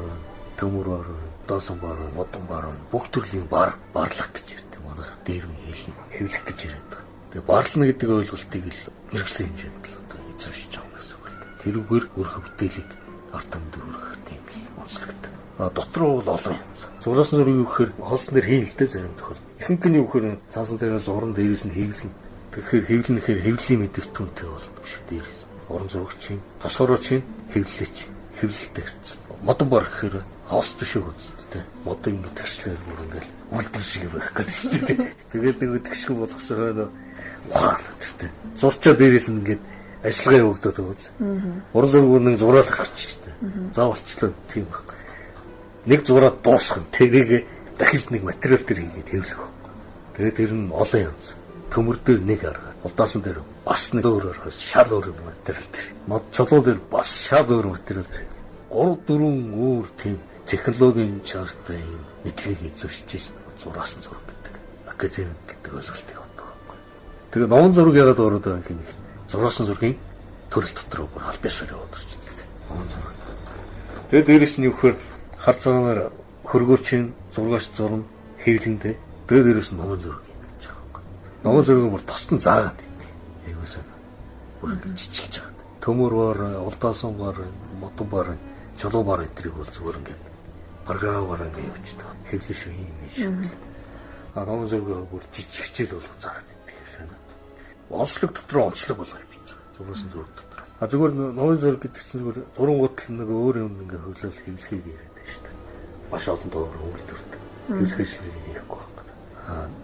төмөр бар, доосон бар, модон бар, бүх төрлийн барлах гэж ярьдаг. Манайх дээр нь хэлнэ. Хэвлэх гэж яриад байгаа. Тэгээ барлна гэдэг ойлголтыг л мэрэгжлийн хэмжээнд л одоо эзэмшиж байгаа гэсэн үг л. Тэрүүгээр өөрөх бүтээлийг ард түмэнд өргөх тийм л онцлогтой. дотроо бол олон янз. Зураасан зургийг юу гэхээр холсон дээр хийн л дээ зарим тохиол. Ихэнх нь юу гэхээр цаасан дээр зуран дээрээс нь хэвлэн. Тэгэхээр хэвлэнэхээр хэвлэлийн мэдээлэлтүүнтэй бол биш дээрээс. Уран зурагчийн тосгорочийн хэвлэлч хэвлэлтэй ирсэн. Модон бар гэхээр хост биш үсттэй. Модон ингэ тэгшлэр бүр ингээл үлдэр шиг байх гэдэг шүү дээ. Тэгээд нэг тэгшгүй болгосоо ухаал гэдэг. Зурчаа дээрээс нь ингээд ажиллагаа явагдаад байгаа үз. Уран зураг нэг зураалах гарч штэ. Заавалчлаа тийм байх. Нэг зураад дуусгах нь тэрийг дахиж нэг материал дээр хийгээд хэвлэх байхгүй. Тэгээд тэр нь олон янз. Төмөр дээр нэг арга, улдаасан дээр бас нэг өөр шал өөр материал дээр. Мод чулуу дээр бас шал өөр материал дээр. 3-4 өөр тийм технологийн чартай юм мэдлэгийг эзэмшиж зураасан зураг гэдэг. Академик гэдэг ойлголтыг авдаг байхгүй. Тэгээд номон зураг яагаад ороод байгаа юм бэ? Зураасан зургийн төрөл дотор бүр албасаар яваад орчихдог. Номон зураг. Тэгээд дээрэс нь юу гэхээр хар цагаанаар хөргөөчийн зургаач зурна хэвлэндээ. Тэгээд дээрэс нь номон зураг юм гэж байгаа байхгүй. Номон зургийг бүр тосдон заагаад идэв. Айгуусаа бүр ингэ чичилж байгаа. Төмөр бар, улдаасан бар, модон бар, чулуу бар эдрийг бол зүгээр ингэ програмаар ингэ явуулдаг. Хэвлэл шүү юм шүү. Номон зургийг бүр жижигчэл болгож заагаад идэв. Онцлог дотор онцлог болгож бич. Зурсан зураг дотор. Зүгээр номын зураг гэдэг чинь зүгээр зурангуудл нэг өөр юм ингээ хөвлөл хэвлэхийг яриад байна шүү дээ. Маш олон доор үйлдвэрт хэлхийшлийг хийхгүй байна.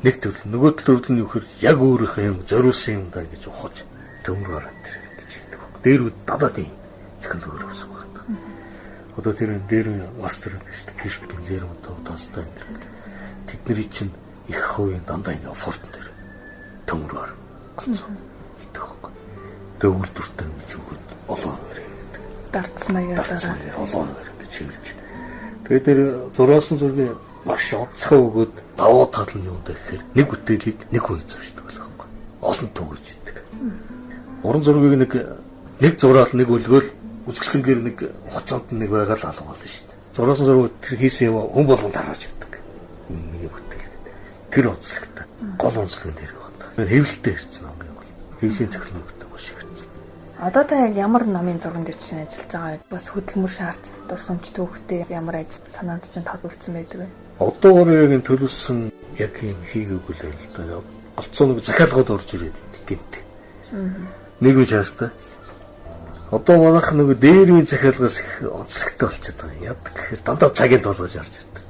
Нэг төрөл нөгөө төрөл нь юу гэхээр яг өөрийнхөө юм зориулсан юм даа гэж ухаж төмөр гараад тэр гэж хэлдэг. Дээр үд дадаад юм технологи үүсэх байна. Одоо тэр дээр мастер гэж хэлдэг дээр мөн тастай энэ. Тэдний чинь их хувийн дандаа ингээ фортон дээр төмөр гар. Олцсон. Тэгээ үйлдвэртэй гэж үгээд олон хэрэгтэй. Дардсмаяа дараа олон гэж хэлж. Тэгээд тэр зураасан зургийг маш онцгой өгөөд давуу тал нь юу вэ гэхээр нэг бүтээлийг нэг хүн эзэмшдэг байхгүй. Олон төгөж идэг. Уран зургийг нэг зураал нэг өлгөөл үзэсгэлэн гэр нэг хуцаанд нэг байгаа л алга болно шүү дээ. Зураасан зураг тэр хийсэн юм хүн болгон дарааж өгдөг. Миний бүтээл гэдэг. Тэр онцлогтой. Гол онцлог нь тэр байна. Хэвлэлтэй ирсэн юм юм бол. Хэвлэлийн технологитой маш их ирсэн. Одоо та яг ямар номын зурган дээр чинь ажиллаж байгаа вэ? Бас хөдөлмөр шаарц дурсамж түүхтэй ямар ажил санаанд чинь тодулцсан байдаг вэ? Одоо яг энэ төлөвсөн яг юм хийгээгүй л байл та. Голцоо нэг захиалгууд орж ирээд гинт. Нэг үе шаартай. Одоо манайх нэг дээрвийн захиалгаас их онцлогтой болчиход байгаа. Яг гэхээр дандаа цагийн толгойж орж ирдэг.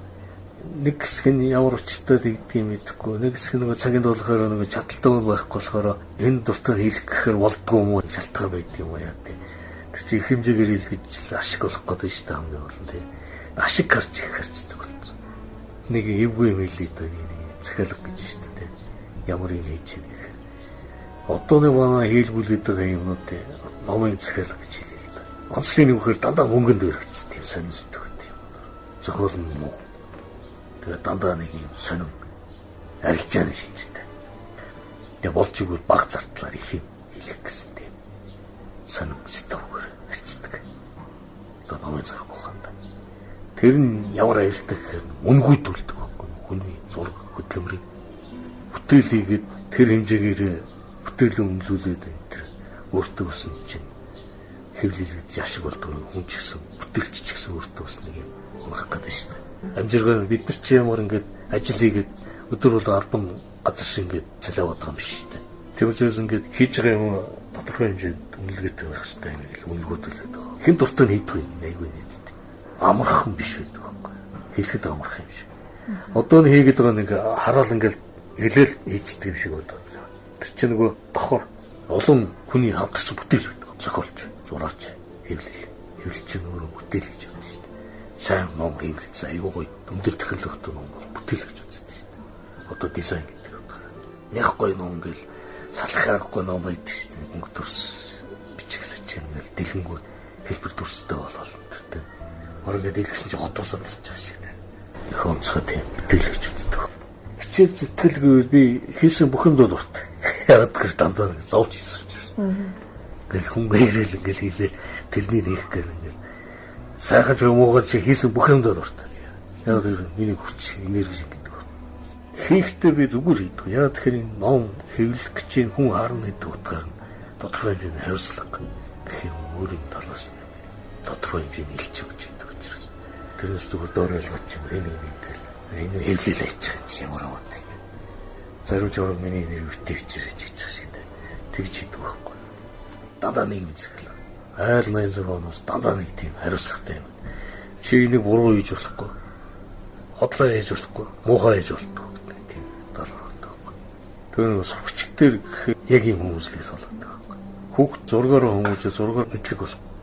Нэг хэсэг нь ямар учиртай дэгдгийг мэдэхгүй, нэг хэсэг нөгөө цагийн толгойроо нөгөө чадaltaй байхгүй болохоор энэ дуртай хийх гэхээр болдгоо юм уу шалтгаан байдаг юм аа яа тий. Тэр чи их хэмжээгээр хийлгэж ашиг олох гэдэг шүү дээ хамгийн гол нь тий. Ашиг харж их харцдаг болсон. Нэг эвгүй юм хэлээд байгаа нэг захиалга гэж шүү дээ тий. Ямар юм хийж юм бэ? Одоо нэг манай хийлгүүлээд байгаа юмнууд тий. Номын захиалга гэж хэлээ л да. Онцлог нөхөр дандаа мөнгөнд өргөцсөн тийм сонин сэтгэвтэй юм. Зохиол нь муу. Тэгээ дандаа нэг юм сонин арилжааны шилжтэй. Тэгээ болж игэл баг зартлаар их юм хэлэх гэсэн тийм сонин сэтгэвээр харьцдаг. Одоо номын зураг ухаанд. Тэр нь ямар аюултай гэхээр үнгүүдүүлдэг байхгүй. Хүний зураг хөдөлмөрийг бүтээл хийгээд тэр хэмжээгээр бүтээлээ өмлүүлээд энэ өөртөө өсөн чинь хэвлэлд яшиг болдог хүн ч гэсэн бүтээлч ч гэсэн өөртөө өснө нэг юм унах гэдэг шүү дээ. Амжиргаа бид нар чи ямар ингээд ажил хийгээд өдөр бол 10 газар шиг ингээд цалиаваад байгаа юм шүү дээ. Тэр учраас ингээд хийж байгаа юм тодорхой хэмжээнд үнэлгээтэй байх хэрэгтэй юм л үнэлгөөдөлөд байгаа. Хэн дуртай хийдэг юм айгүй нийт. Амархан биш байдаг байхгүй. Хэлэхэд амархан юм шиг. Одоо нь хийгээд байгаа нэг хараал ингээд хэлэл хийчихдэг юм шиг бодоод. Тэр чинь нөгөө давхар олон хүний хангасан бүтээл байдаг. Зохиолч, зураач, хэвлэл чинь өөрөө бүтээл гэж байна шүү дээ. Сайн ном хэвлэлцэн айгүй гоё өндөр технологитой ном бол бүтээл гэж үздэг шүү дээ. Одоо дизайн гэдэг юм байна. Яг гоё ном гэл салхаарахгүй ном байдаг шүү дээ. Өнгө төрс бичигсэж ингээл дэлгэнгүү хэлбэр төрстэй болол тэртээ. Орон ингээд дэлгэсэн чинь хотоосоо төрж байгаа шиг нэ. Их онцгой тийм бүтээл гэж үздэг. Хичээл зүтгэлгүй би хийсэн бүх юмд дуртай. Яг тэр дандаа зовж хийсэн. Гэл хүн гэрэл ингээл хийлээ тэрний нээх гэр ингээл сайхан ч муугар чи хийсэн бүх юмд дуртай. Яг тэр миний хүч энерги шиг гэдэг. Хийхдээ би зүгээр хийдэг. Яг тэгэхээр энэ ном хэвлэх гэж хүн харна гэдэг утгаар нь тодорхой хэмжээний хариуцлага гэх юм өөрийн талаас нь тодорхой хэмжээний илч өгч идэг учраас Тэрнээс зүгээр дөөрөлгөж юм энэ ингээл энэ хэвлэлээч ямар аваад тийм. Зарим журам миний нэр үтээвч ирэж гэж шигтэй. Тэгж хийдэг байхгүй. Дандаа нэг юм зэрэг. Айл 86 оноос дандаа нэг тийм хариуцлагатай юм. Чи энийг буруу хийж болохгүй. Хотлоо хийж болохгүй. Муухай хийж болтгоо гэдэг тийм талхагдаг. Тэр сургачдэр гэхээр яг юм хүмүүслээс болоод байгаа. Хүүхд зургаараа хүмүүж зургаар мэдлэг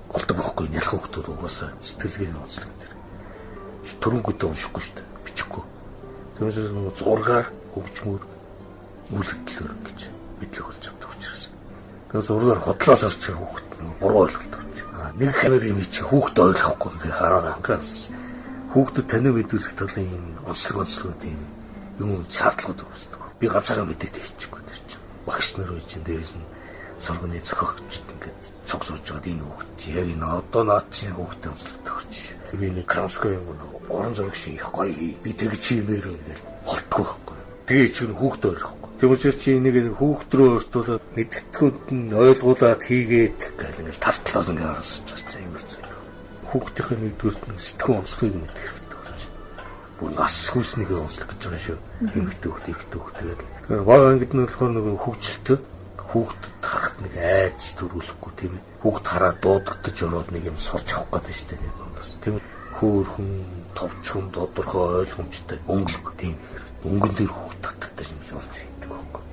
болдог байхгүй. Ялах хүүхдүүд угаасаа сэтгэлгээний онцлог дээр. Төрөнгөдөө уншихгүй шүү дээ. Бичихгүй. Тэрээс нэг зургаар хөгжмөр үлдэлээр гэж мэдлэг болж чаддаг учраас. Тэр зургаар хотлоос орч хүүхд буруу ойлголт орж. Нэг хэмээр юм чи хүүхд ойлгохгүй ингээ хараад анхаас. Хүүхдэд танив мэдүүлэх талын юм онцлог юм юм шаардлагууд үүсдэг. Би ганцаараа мэдээд хийчихгүй тэр чинь. Багш нар үе чинь дээрээс нь сургууны зохиогчд ингээд цог сууж байгаа энэ хүүхд чи яг энэ одоо наад чинь хүүхдэд онцлог тохирч шүү. Би нэг крамской юм орон зураг шиг их гоё би тэгж чимээр ингээл болтгоо байхгүй. Тэгээ чинь хүүхд ойлгохгүй. Тийм учраас чи энийг хүүхд рүү өртүүлээд мэдгэтгэд нь ойлгуулад хийгээд гэл ингээл тавтлаас ингээ харсаж байгаа юм байна. Хүүхдийн нэгдүгürt нэг сэтгэн онцлогыг мэдэх хэрэгтэй болж байна. Бүр нас хүснийгээ онцлог гэж байгаа шүү. Эмэгтэй хүүхд, эрэгтэй хүүхд тэгээд баг ангид нь болохоор нэг хөвгчлөлтөд хүүхдэд харахад нэг айдас төрүүлэхгүй тийм ээ. Хүүхд хараад дуудагдаж ороод нэг юм сурч авах гэдэг шүү дээ. Бас тийм хөөрхөн, товчхон, тодорхой ойлгомжтой өнгөлөг тийм хэрэг. Өнгөн дээр хүүхд татдаг юм шиг орж идэг байхгүй.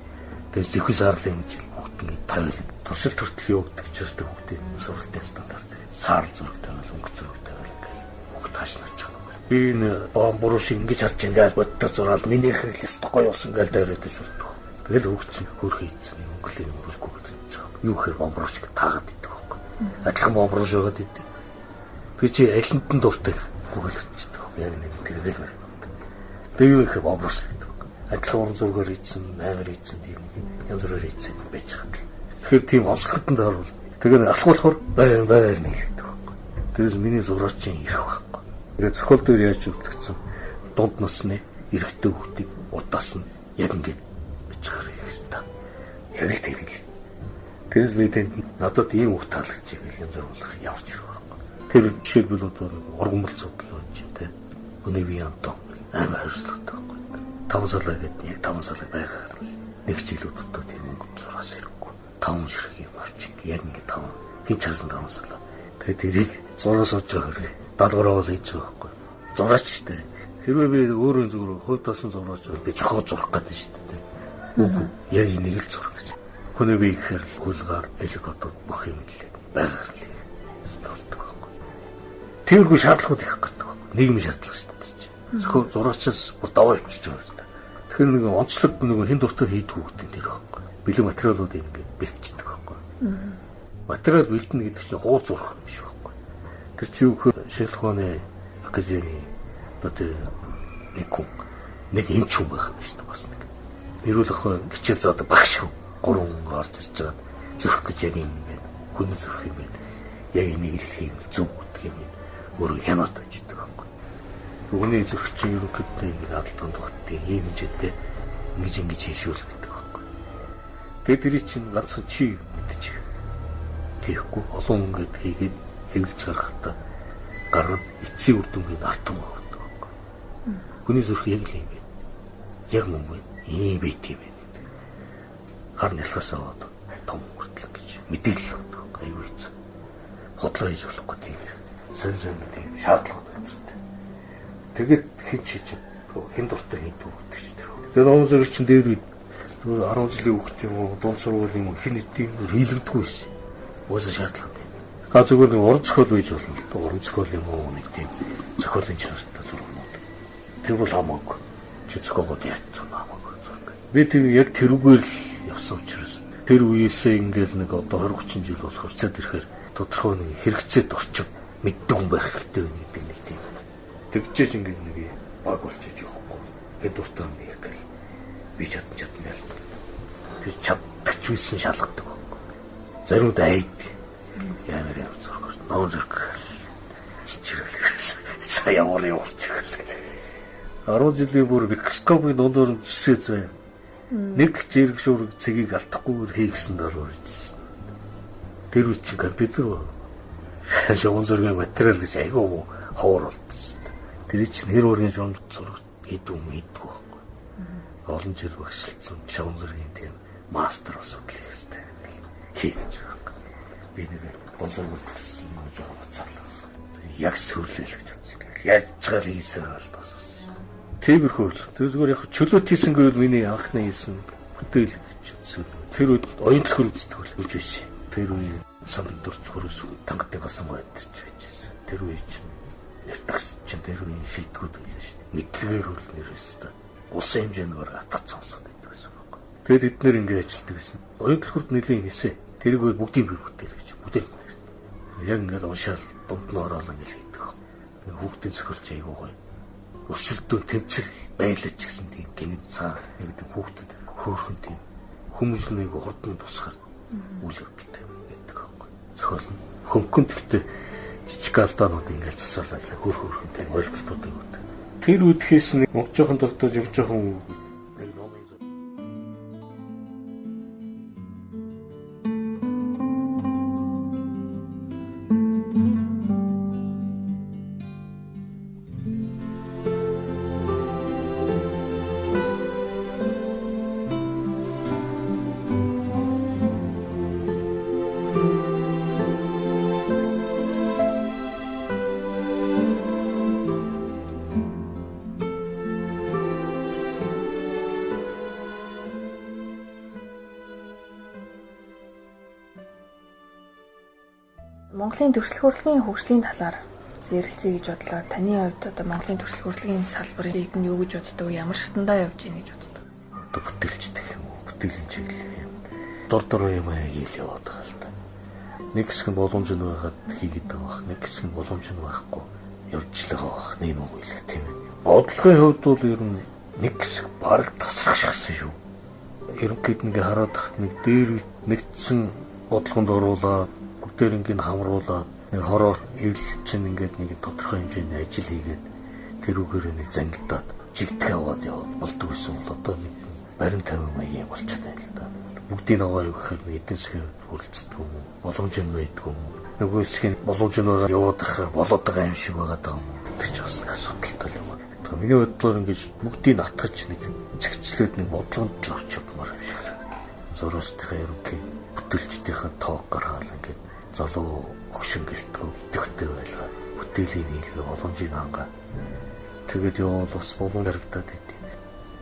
Тэгээд зэхвэс арлын хэмжил хүүхд ингэ тавиал. Туршил төртөл явагддаг ч гэсэн хүүхдийн сургалтын стандарт. Саар зурагтай бол өнгө зурагтай бол ингээл хүүхд тааш нарч байгаа юм. Би энэ буруу шиг ингэж харж ингээл боддог зураал миний хэрэглээс гоё болсон гээл дайраад шүрдэг. Тэгэл хүүхд чинь хөөрхөн ийдсэн өнгөлийг өмөрөхгүй гэж байгаа. Юу гэхээр бомбруу шиг таагаад идэг байхгүй. Адилхан бомбруу шугаад идэг. Тэг чи алинт нь дуртай гүгэлцдэг. Яг нэг тэргээл байна. Тэг юу гэхээр бомбруу шиг идэг. Адилхан уран зургаар ийдсэн, амар ийдсэн тийм янз бүрээр ийдсэн байж байгаа. Тэгэхээр тийм онцлогтод харуул. Тэгээ алхуулахаар байр нэг гэдэг байхгүй. Тэрээс миний зураач чинь ирэх байхгүй. Тэгээ зохиол дээр яаж өгдөгцсөн дунд насны эрэгтэй хүүхдийг удаас нь яг ингэж бичгээр хийх хэрэгтэй. Яг л тийм л. Тэрээс би тэнд надад ийм хүүхд таалагдж байгаа юм зурвалах явж ирэх байхгүй. Тэр жишээлбэл одоо ургамал цуглаа байж тээ. Хүний бие антон амар хариуцлагатай байхгүй. 5 сараа гэдэг яг 5 сараа байгаад нэг жилүүд одоо тийм өнгө зураас ирэхгүй. 5 ширхэг юм авчих. Яг ингэ 5 хин чарсан 5 сараа. Тэгээд тэрийг зураг сууж байгаа хэрэг даалгавраа бол хийж байгаа байхгүй. Зураач штэ. Хэрвээ би өөрөө зүгээр хувь тасан зураач би зохио зурах гэдэг штэ. Үгүй яг энийг л зурах гэж. Хүний бие гэхээр хулгаар элеготод бүх юм л байгаар л столдог байхгүй. Тэргүй шаардлагууд их гардаг байхгүй. Нийгмийн шаардлага штэ тэр чинь. Зохио зураачаас бүр даваа явчих жоо штэ. Тэгэхээр нэг онцлог нэг хин дуртай хийдэг хүүхдийн тэр байхгүй. Бэлэг материалууд ингэ бэлтждэг байхгүй. Материал бэлтэнэ гэдэг чинь хууль зурах юм шиг байхгүй. Тэр чинь юу гэхээр шилдэг ухааны академи одоо нэг эмч хүн байх юм шүү дээ бас нэг. Нэрүүл охин гिचэл заадаг багш хүн. 3 хүн орж ирж байгаа. Зүрх гэж яг юм байна. Хүний зүрх юм байна. Яг энийг л хийвэл зүг гэдэг юм. Өөрөө хянаад байждаг байхгүй. Хүний зүрх чинь ерөнхийдөө нэг адалтан тухтай ийм хэмжээтэй ингэж хийшүүл гэдэг байхгүй. Тэгээд тэр чинь ганцхан чи мэдчих. Тэгэхгүй олон хүн гээд хийгээд хэвлэж гарахтаа гарна эцсийн үр дүнгийн ард түмэн байдаг байхгүй. Хүний зүрх яг л юм байна. Яг мөн байна. Ийм байт юм байна. Хар нялхаас аваад том хүртэл гэж мэдээлэл өгдөг. Аюу хэцүү. Хотлоо хийж болохгүй тийм. Сэн тийм шаардлагууд байна. Тэгээд хин чичээд хин дуртай хийдэг гэдэг чинь тэр. Тэгээд он зэрэг чинь дээр 10 жилийн хүүхд юм уу, дунд сургууль юм уу, хин нэтийн хийлэгдэггүй байсан. Уусаа шаардлага байна. Зүгээр нэг уран зохиол байж болно. Уран зохиол юм уу нэг тийм зохиолын чанартай зургууд. Тэр бол хамаагүй. Чи зохиогоод яатсан хамаагүй зураг. Би тийм яг тэрүүгээр л явсан учраас тэр үеэсээ ингээл нэг одоо 20 30 жил болох хурцаад ирэхээр тодорхой нэг хэрэгцээд орчим мэддэг хүн байх хэрэгтэй гэдэг нэг тийм. Тэгжээж ингээд нэг баг болчихж явахгүй. Хэд дуртай юм их гэл. Би чадна яа. Тэр чаддагч үйсэн шалгадаг. Заримуд айд ямар зураг ноо зураг чичрэл сая ямар явуулчих. 10 жилийн бүр микроскопын дундуур зүсээ заяа. Нэг зэрэг шуурга цэгийг алдахгүйгээр хийгсэн дөрөөр ирсэн. Тэр үчи компьютер шаван зургийн материал гэж айгүй ховор болчихсон. Тэр чинь хэр ургийн шугам зураг хийдүү мэдгүй байхгүй. Олон жил багшилсан шугам зургийн тийм мастер асуудал хийх хэрэгтэй хийж байгаа. Би нэг бонсог үлдсэн мөн жоо бацаалаа. Яг сүрлээл гэж бодсон. Яаж чагаар хийсээр алдаас. Тиймэрхүү л. Тэр зүгээр яг чөлөөт хийсэн гэвэл миний анхны хийсэн бүтээл гэж үзсэн. Тэр үед оюун төлхөр үзтгөл үж байсан. Тэр үед самбар дурч хөрөс тангатын гасан гоёдч байжсэн. Тэр үед чинь нэртагс чинь тэр үеийн шилдэгүүд байлаа шүү дээ. Мэдлэгээр үл нэрээстэй. Улсын хэмжээгээр атгацсан усад байдаг гэсэн үг. Тэгэд эднэр ингэ ажилтдаг гэсэн. Оюун төлхөрт нэлийн нисээ. Тэрийг бүгдийг бий бүтээл гэж бүтээл. Яг ингээд уншаал дунд нь ороод ингэ хийдэг. Хүүхдийн зохиолч айгуу гоё. Өсөлтөө тэмцэл байлаач гэсэн тийм гинэм цаа нэгдэг хүүхдэд хөөхөн тийм хүмүүжлэгийг хурдан тусахаар үйл явдалтай байдаг аахгүй. Зохиол нь хөнгөн тэгтээ жижиг алдаанууд ингээд засаалаа хөөхөн тийм ойлголтууд өгдөг. Тэр үед хийсэн нэг жоохон дуртай жоохон нэг номын Монголын төрөлх хөрлөгийн хөгжлийн талаар зэрэлцэе гэж бодлоо. Таны хувьд одоо Монголын төрөлх хөрлөгийн салбарыг нь юу гэж боддог? Ямар шатандаа явж гин гэж боддог? Одоо бүтээлчдэг юм уу? Бүтээлийн чиглэл юм. Дор юм аял яваад байгаа л да. Нэг хэсэг нь боломж нь байгаад хийгээд байгаа бах. Нэг хэсэг нь боломж нь байхгүй явж л байгаа бах. Нэг юм үйлэх тийм ээ. Бодлогын хувьд бол ер нь нэг хэсэг бараг тасрахшсан шүү. Ерөнхийд нэг хараад тахт нэг дээр нэгдсэн бодлогонд оруулаад бүгдээр ингээд хамруулаад нэг хороо эвлэл чинь ингээд нэг тодорхой хэмжээний ажил хийгээд тэрүүгээр нэг зангидаад жигдэх аваад яваад болдог гэсэн бол одоо нэг барин 50 маягийн болчиход байна л да. Бүгдийн аваа юу гэхээр нэг эдийн засгийн хөлцдөг юм уу? Боломж нь байдаг юм уу? Нөгөө хэсгийн боломж нь байгаа яваад ахаар болоод байгаа юм шиг байгаа даа юм уу? Тэр ч бас нэг асуудалтай юм байна. Тэгэхээр миний бодлоор ингээд бүгдийг атгаж нэг зэгцлээд нэг бодлогонд л орч явмаар юм шиг. Зурагчдынхаа ерөнхий бүтээлчдийнхээ тоог гаргаал ингээд залуу хөшин гэлтгөө идэвхтэй байлгаад бүтээлийн нийлгээ боломжийг хангаад тэгээд явал бас боломж харагдаад идэв.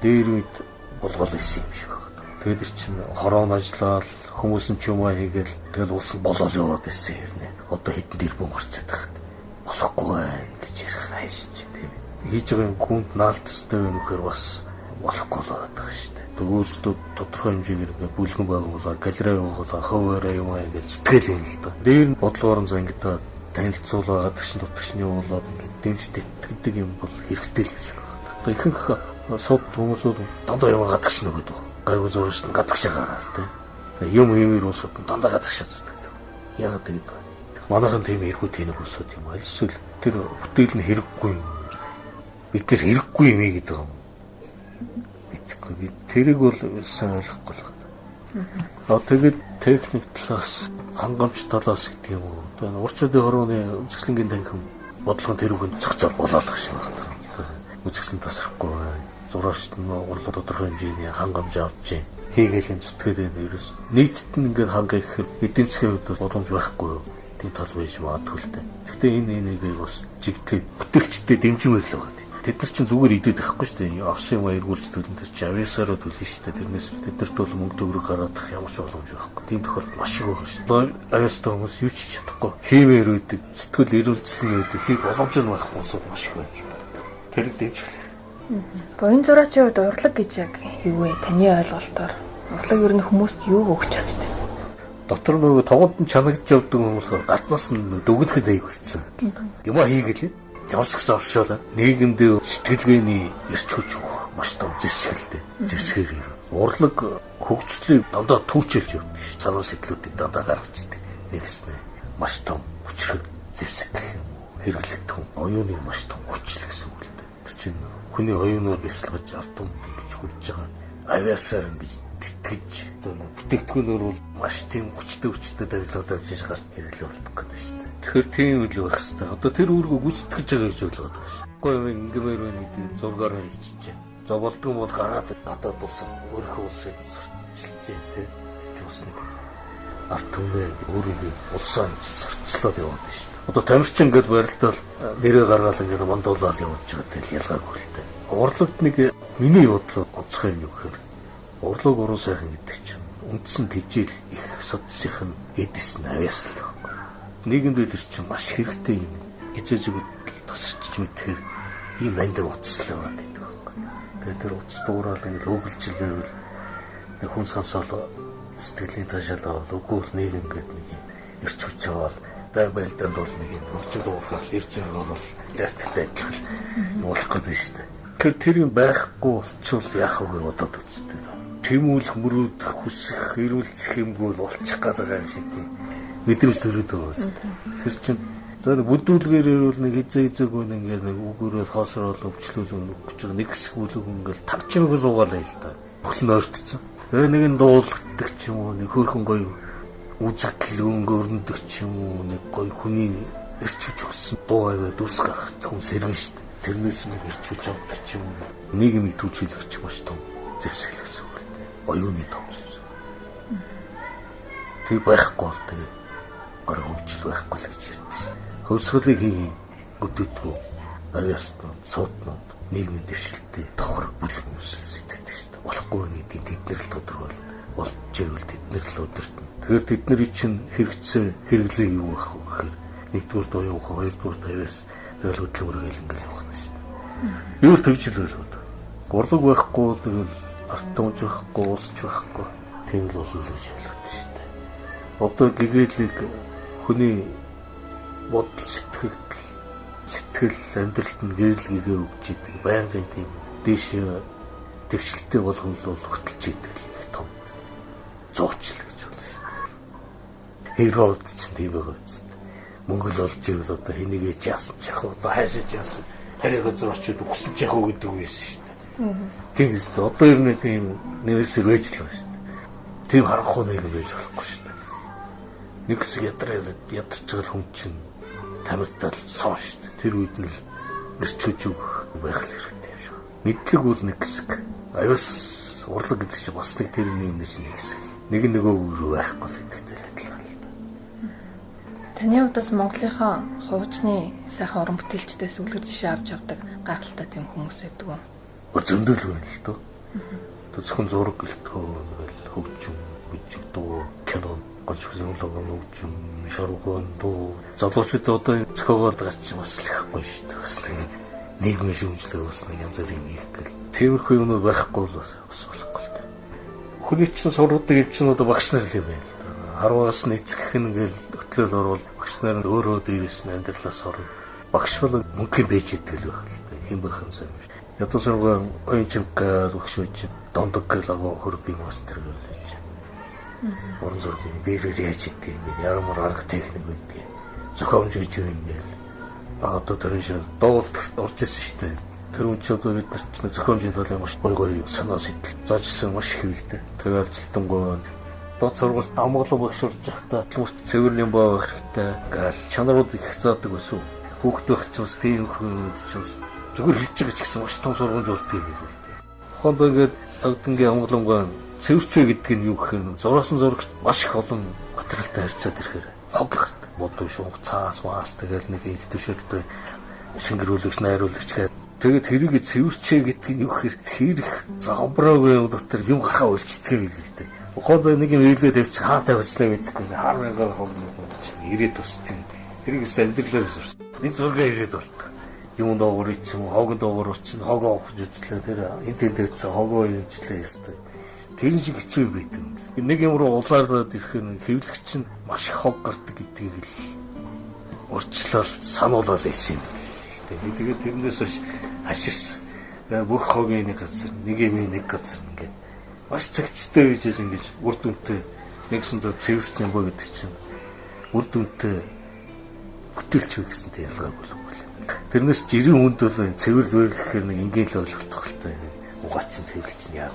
Дээр үед болгол исэн юм шиг байна. Тэгээд чинь хорон ажиллаад хүмүүс нь ч юм аа хийгээл тэгэл улс нь болоод яваад исэн хэрнээ. Одоо хэдэн дэрбэн орчод тахт болохгүй байх гэж ярих хайш чи тийм. Хийж байгаа юм хүнд наалтстай байх нөхөр бас болохгүй болоод байгаа шүү дээ. Өөрсдөө тодорхой хэмжээгээр ингээд бүлгэн байгуулаад галерей байгуулаад ховоороо юм аа гэж зүтгэл юм л да. Дээр нь бодлогоор нь зангидаад танилцуулаад тэгш нутагчны уулаад ингээд дэмжтэй тэгдэг юм бол хэрэгтэй л шиг байна. Одоо ихэнх сууд хүмүүсүүд дандаа юм гадагш нөгөөд гайгүй зурагч нь гадагшаа гараад тийм. Юм ивэр уусууд нь дандаа гадагшаа зүтгэдэг. Яг тэгээд манайхан тийм эргүү тэнэг уусууд юм аль эсвэл тэр бүтээл нь хэрэггүй юм. Бид нэр хэрэггүй юм гэдэг юм. Тэрийг бол сайн ойлгохгүй л байна. Тэгээд техник талаас, хангамж талаас гэдэг юм уу. Одоо урчуудын хорооны үзэсгэлэнгийн танхим бодлогын тэрүүгэнд цогцол болоолох шиг байна. Үзэсгэлэн тасрахгүй байна. Зурагчд нь урлаг тодорхой хэмжээний хангамж авч чинь хийгээлийн зүтгээд байна. Ерөөс нийтэд нь ингээд хангах гэхээр эдийн засгийн хувьд боломж байхгүй юу? Тийм тал байж магадгүй л дээ. Гэхдээ энэ энийг бас жигтлээд бүтээлчдэд дэмжмээр л байна. Тэд нар чинь зүгээр идээд байхгүй шүү дээ. Авсан юм эргүүлж төлөн тэр чинь авьяасаараа төлнө шүү дээ. Тэрнээс тэднэрт бол мөнгө төгрөг гаргадах ямар ч боломж байхгүй. Тийм тохиолдол маш их байгаа шүү дээ. Авьяастай хүмүүс юу ч чадахгүй. Хиймээр үүдэг, сэтгэл эрүүлцэл үүдэг, хийх боломж нь байхгүй хүмүүс маш их байна л да. Тэрийг дэмжих. Буян зураачийн хувьд урлаг гэж яг юу вэ? Таны ойлголтоор урлаг ер нь хүмүүст юу өгч чаддаг? Дотор нөгөө тогонд нь чанагдж явдаг хүмүүс гаднаас нь дүгнэхэд аяг хэлсэн. Юмаа хийгээл ямар ч гэсэн оршоолаа нийгэмд сэтгэлгээний эрч хүч өгөх маш том зэвсгэлтэй зэвсгээр юм. Урлаг хөгжлийг дандаа түүчилж явдаг ш. Санаа сэтгэлүүдийг дандаа гаргаж идэг. Нэгснэ маш том хүчрэг зэвсэг гэх юм уу хэрэглэгдэх юм. Оюуны маш том хүчлэг гэсэн үг л дээ. Тэр чинь хүний оюунаар бясалгаж ард түмэнд ингэж хүрж байгаа авьяасаар ингэж тэтгэж одоо бүтээгдэхүүнээр бол маш тийм хүчтэй давилаад авч гарч хэрэглээ болдог гэдэг шүү дээ. Тэгэхээр тийм үйл байх хэвээр. Одоо тэр үүргийг гүйцэтгэж байгаа гэж ойлгоод байгаа шүү. болохгүй юм ингэмээр байна гэдэг зургаараа хийчихжээ. За болдгоо бол гараад гадаад улсад өөрийнхөө улсыг сурталчилж дээ. Чус нэг арт түмээ өөрийгөө улсаа сурталчлаад яваад байна шүү дээ. Одоо тамирчин гэдээ барилдал нэрээ гаргаад ингээд мандуулаад явж байгаа тэл ялгаагүй л дээ. Урлагт нэг миний бодлоо онцгой юм гэхээр урлаг уран сайхан гэдэг чинь үндсэн тижэл их судсынх нь эдэс нь авяас л байхгүй. Нийгэмд өдөр чинь маш хэрэгтэй юм. Эцэжүүд тасарч мэдхээр ийм андаа уцслаа байдаг байхгүй. Тэгээд тэр уц дуурал ингээд өгөлжлээвэл нэг хүн сонсоод сэтгэлийн ташаалаа үгүй нийгэм гэдэг нэг ирч хүч аваад байлдаанд бол нэг юм өчиг дуурал ирж байгаа бол дарттай адилхан болохгүй биш үү. Тэгэхээр тэр юм байхгүй болчвол яах вэ бодоод үзтээ. Тэмүүлэх мөрөөд хүсэх эрүүлцэх юмгүй болчих гэдэг юм шиг тийм мэдрэмж төрөд байгаа шүү дээ. Тэр чинь за бүдүүлгээрээ бол нэг хизээгүй ингээд нэг үгээрээ хоосрол өвчлөл өгч байгаа нэг хэсэг бүлэг ингээд тавчмаг суугаалаа л да. Бүхэл нь ойртсон. Тэгээ нэг нь дуулдаг ч юм уу нэг хөөрхөн гоё үзэгдэл өнгөрнөдөг ч юм уу нэг гоё хүний ирчүүж өгсөн дуу аваа дүрс гаргах хүн сэргэн шүү дээ. Тэрнээс нэг ирчүүж авдаг ч юм уу нийгмийг түүжүүлэх маш том зэвсгэл гэсэн үг л дээ. Оюуны томс. Тэг байхгүй бол тэгээ орой хөгжил байхгүй л гэж ярьдээ. Хөвсгөлийг хийн өдөртгөө авьяаснууд, сууднууд, нийгмийн дэвшилтэй тохирог бүлэг хүмүүсэл сэтгэдэг шүү дээ. Болохгүй нэгдийн тэднэр л тодорхойлно. Болж ивэл тэднэр л өдөртнө. Тэгэхээр тэдний чинь хэрэгцээ хэрэглээ юу байх вэ гэхээр нэгдүгээр доён ухаан, хоёрдугаар авьяас тэгэл хөдөлмөргөл ингээл явах нь шүү дээ. Юу тэгжил байлгүй. Урлаг байхгүй бол тэгэл арт томж байхгүй, улсч байхгүй. Тийм л болно л гэж ойлгоод шүү дээ. Одоо гэгээлэг хүний бодол сэтгэл амьдралд нь гэрэл гэгээ өгч идэг байнгын тийм дээш дэвшилтэй болгоно л хөтөлж идэг их том зоочл гэж болно шүү дээ. Хэрвээ чинь тийм байгаа үст. Монгол олж ивэл одоо хэнийгээ жаасан ч яг одоо хайшаа жаасан харийг газар очиод өгсөн ч яг гэдэг юм шүү дээ. Тийм үст. Одоо ер нь тийм нэрсэр байж л байна шүү дээ. Тийм харахгүй нэг байж болохгүй шүү дээ. Нэг хэсэг ядарч байгаа хүн чинь тамиртал сон шүү дээ. Тэр үед нь л ирчүүж өгөх байх л хэрэгтэй юм шиг. Мэдлэг бол нэг хэсэг. Авьяас урлаг гэдэг чинь бас нэг тэрний юм чинь нэг хэсэг. Нэг нөгөөг байхгүй л гэдэгтэй л адилхан л да. Таны хувьд бас Монголынхаа хуучны сайхан уран бүтээлчдээс үлгэр жишээ авч явдаг гайхалтай тийм хүмүүс байдаг уу? Зөндөл байна л дөө. Зөвхөн зураг гэлтгөө хөгжим, дуу, кино гончхон логон өгчм шаргон дуу залуучууд одоо зохиогоод байгаа ч бас л ихгүй шүү дээ. Бас нэг нийгмийн шүүмжлэг бас нэг янз бүрийн их гэл. Тиймэрхүү юмуд байхгүй бол бас болохгүй л дээ. Хүний чинь сургадаг юм чинь одоо багш нар л юм байна л да. Харваас нэцгэх нь ингээл хөтлөл орвол багш нар өөрөө дээрээс нь амьдралаас орно. Багш бол мөнгөний бэж идэг л байх л да. Хэн байх юм сайн биш. Ядуу сургаан оюучимка өгшөөч дондог гэлага хөргийн мастер гэж. Уран зургийн бэрээр яаж идэв юм ярамар арга техник байдаг. Зохиомж гэж юм ингээл. Одоо тэр шиг доолт орж ирсэн шүү дээ. Тэр үн ч одоо бид нар ч зохиомжийн төлөө маш гоё санаа сэтгэл заажсан маш их үлдээ. Тэгээд зэлтэнгөө доод сургууль амгалан багшурж байхдаа хүмүүст цэвэрлэн боо хэрэгтэй гал чанарууд их заадаг байсан. Хүүхдүүд ч бас тийм хүмүүс ч бас зүгээр хэлж байгаа ч гэсэн маш том сургамж болдгийг хэлээ. Хондоо ингээд агдангийн амгалангуй цэвэрчээ гэдэг нь юу гэхээр зураасан зурагч маш их олон материалтай харьцаад ирэхээр хог гардаг. Бодоо шунх цаас маас тэгэл нэг ил төшөлтөө шингэрүүлэгч найруулагч гэдэг. Тэгээд тэрийг цэвэрчээ гэдэг нь юу гэхээр тэр их замбраагийн дотор юм гарахаа үлчдэг юм л дээ. Ухаад нэг юм үйлээ тавьчих хаатай болчлаа гэдэггүй хармайгаар хог ирээд тусдаг. Тэрийг амьдралаар сурсан. Нэг зураг ирээд болдог. Юм доогор ичсэн хог доогор очсон хогоо авах үзлээ тэр энэ тавьсан хогоо юмчлээ ёстой. Тэр шиг хэцүү байдаг юм. Нэг юм руу улаараад ирэхээр хэвлэгч нь маш их хог гардаг гэдгийг л урьдчилал сануулал байсан юм. Тэгээд тэрнээс хойш хаширсан. Бүх хогийн нэг газар, нэг юм нэг газар ингээд маш цагцтай байж ингэж үр дүнтэй нэгсэндээ цэвэрч юм боо гэдэг чинь үр дүнтэй бүтээлч гэсэн ялгаагүй л үгүй. Тэрнээс жирийн хүнд бол цэвэрлэл гэхээр нэг ингээл л ойлголт тохиолтой. Угаачин цэвэрлж нь яа.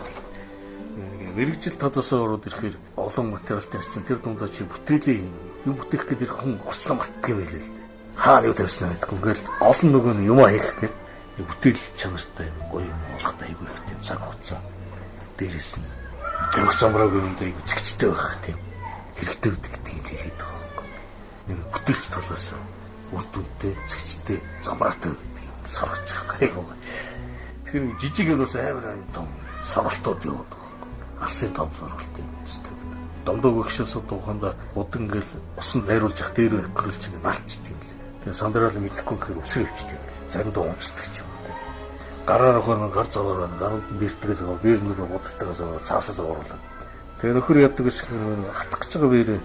Мэргэжил татасаа ороод ирэхээр олон материалтай харьцсан тэр дундаа чи бүтээлийн юм бүтээх гэдэг хүн орчлон мартдаг юм байл л дээ. Хаар юу тавьснаа гэдэггүй ингээл олон нөгөө юм хийх гэдэг бүтээл чанартай гоё юм болоход айгүй их тийм цаг хугацаа. Дээрээс нь ямар замраагүй юм даа зэгцтэй байх тийм хэрэгтэй гэдгийг хэлээд байгаа. Нэг бүтээлч талаас үр дүнтэй зэгцтэй замраатай гэдэг юм сургаж байгаа айгүй. Тэгэхээр жижиг юмнаас амар том сургалтууд яваад байгаа. Алсын том сургалт юм үстэй. Домдог өгшөөс дууханда удан ингээл усан найруулж ах дээр өгрүүлж ингээ малчдаг юм лээ. Тэгээ сандрал мэдэхгүй гэхээр өсөр өвчтэй. Заримдаа унцдаг ч юм уу. Гараар ахаар гар заваараа гарууд нь бэртгээс аваа бэр нэг бодтойгоос аваа цаасаас оруулаа. Тэгээ нөхөр яддаг гэхээр хатах гэж байгаа бэрээ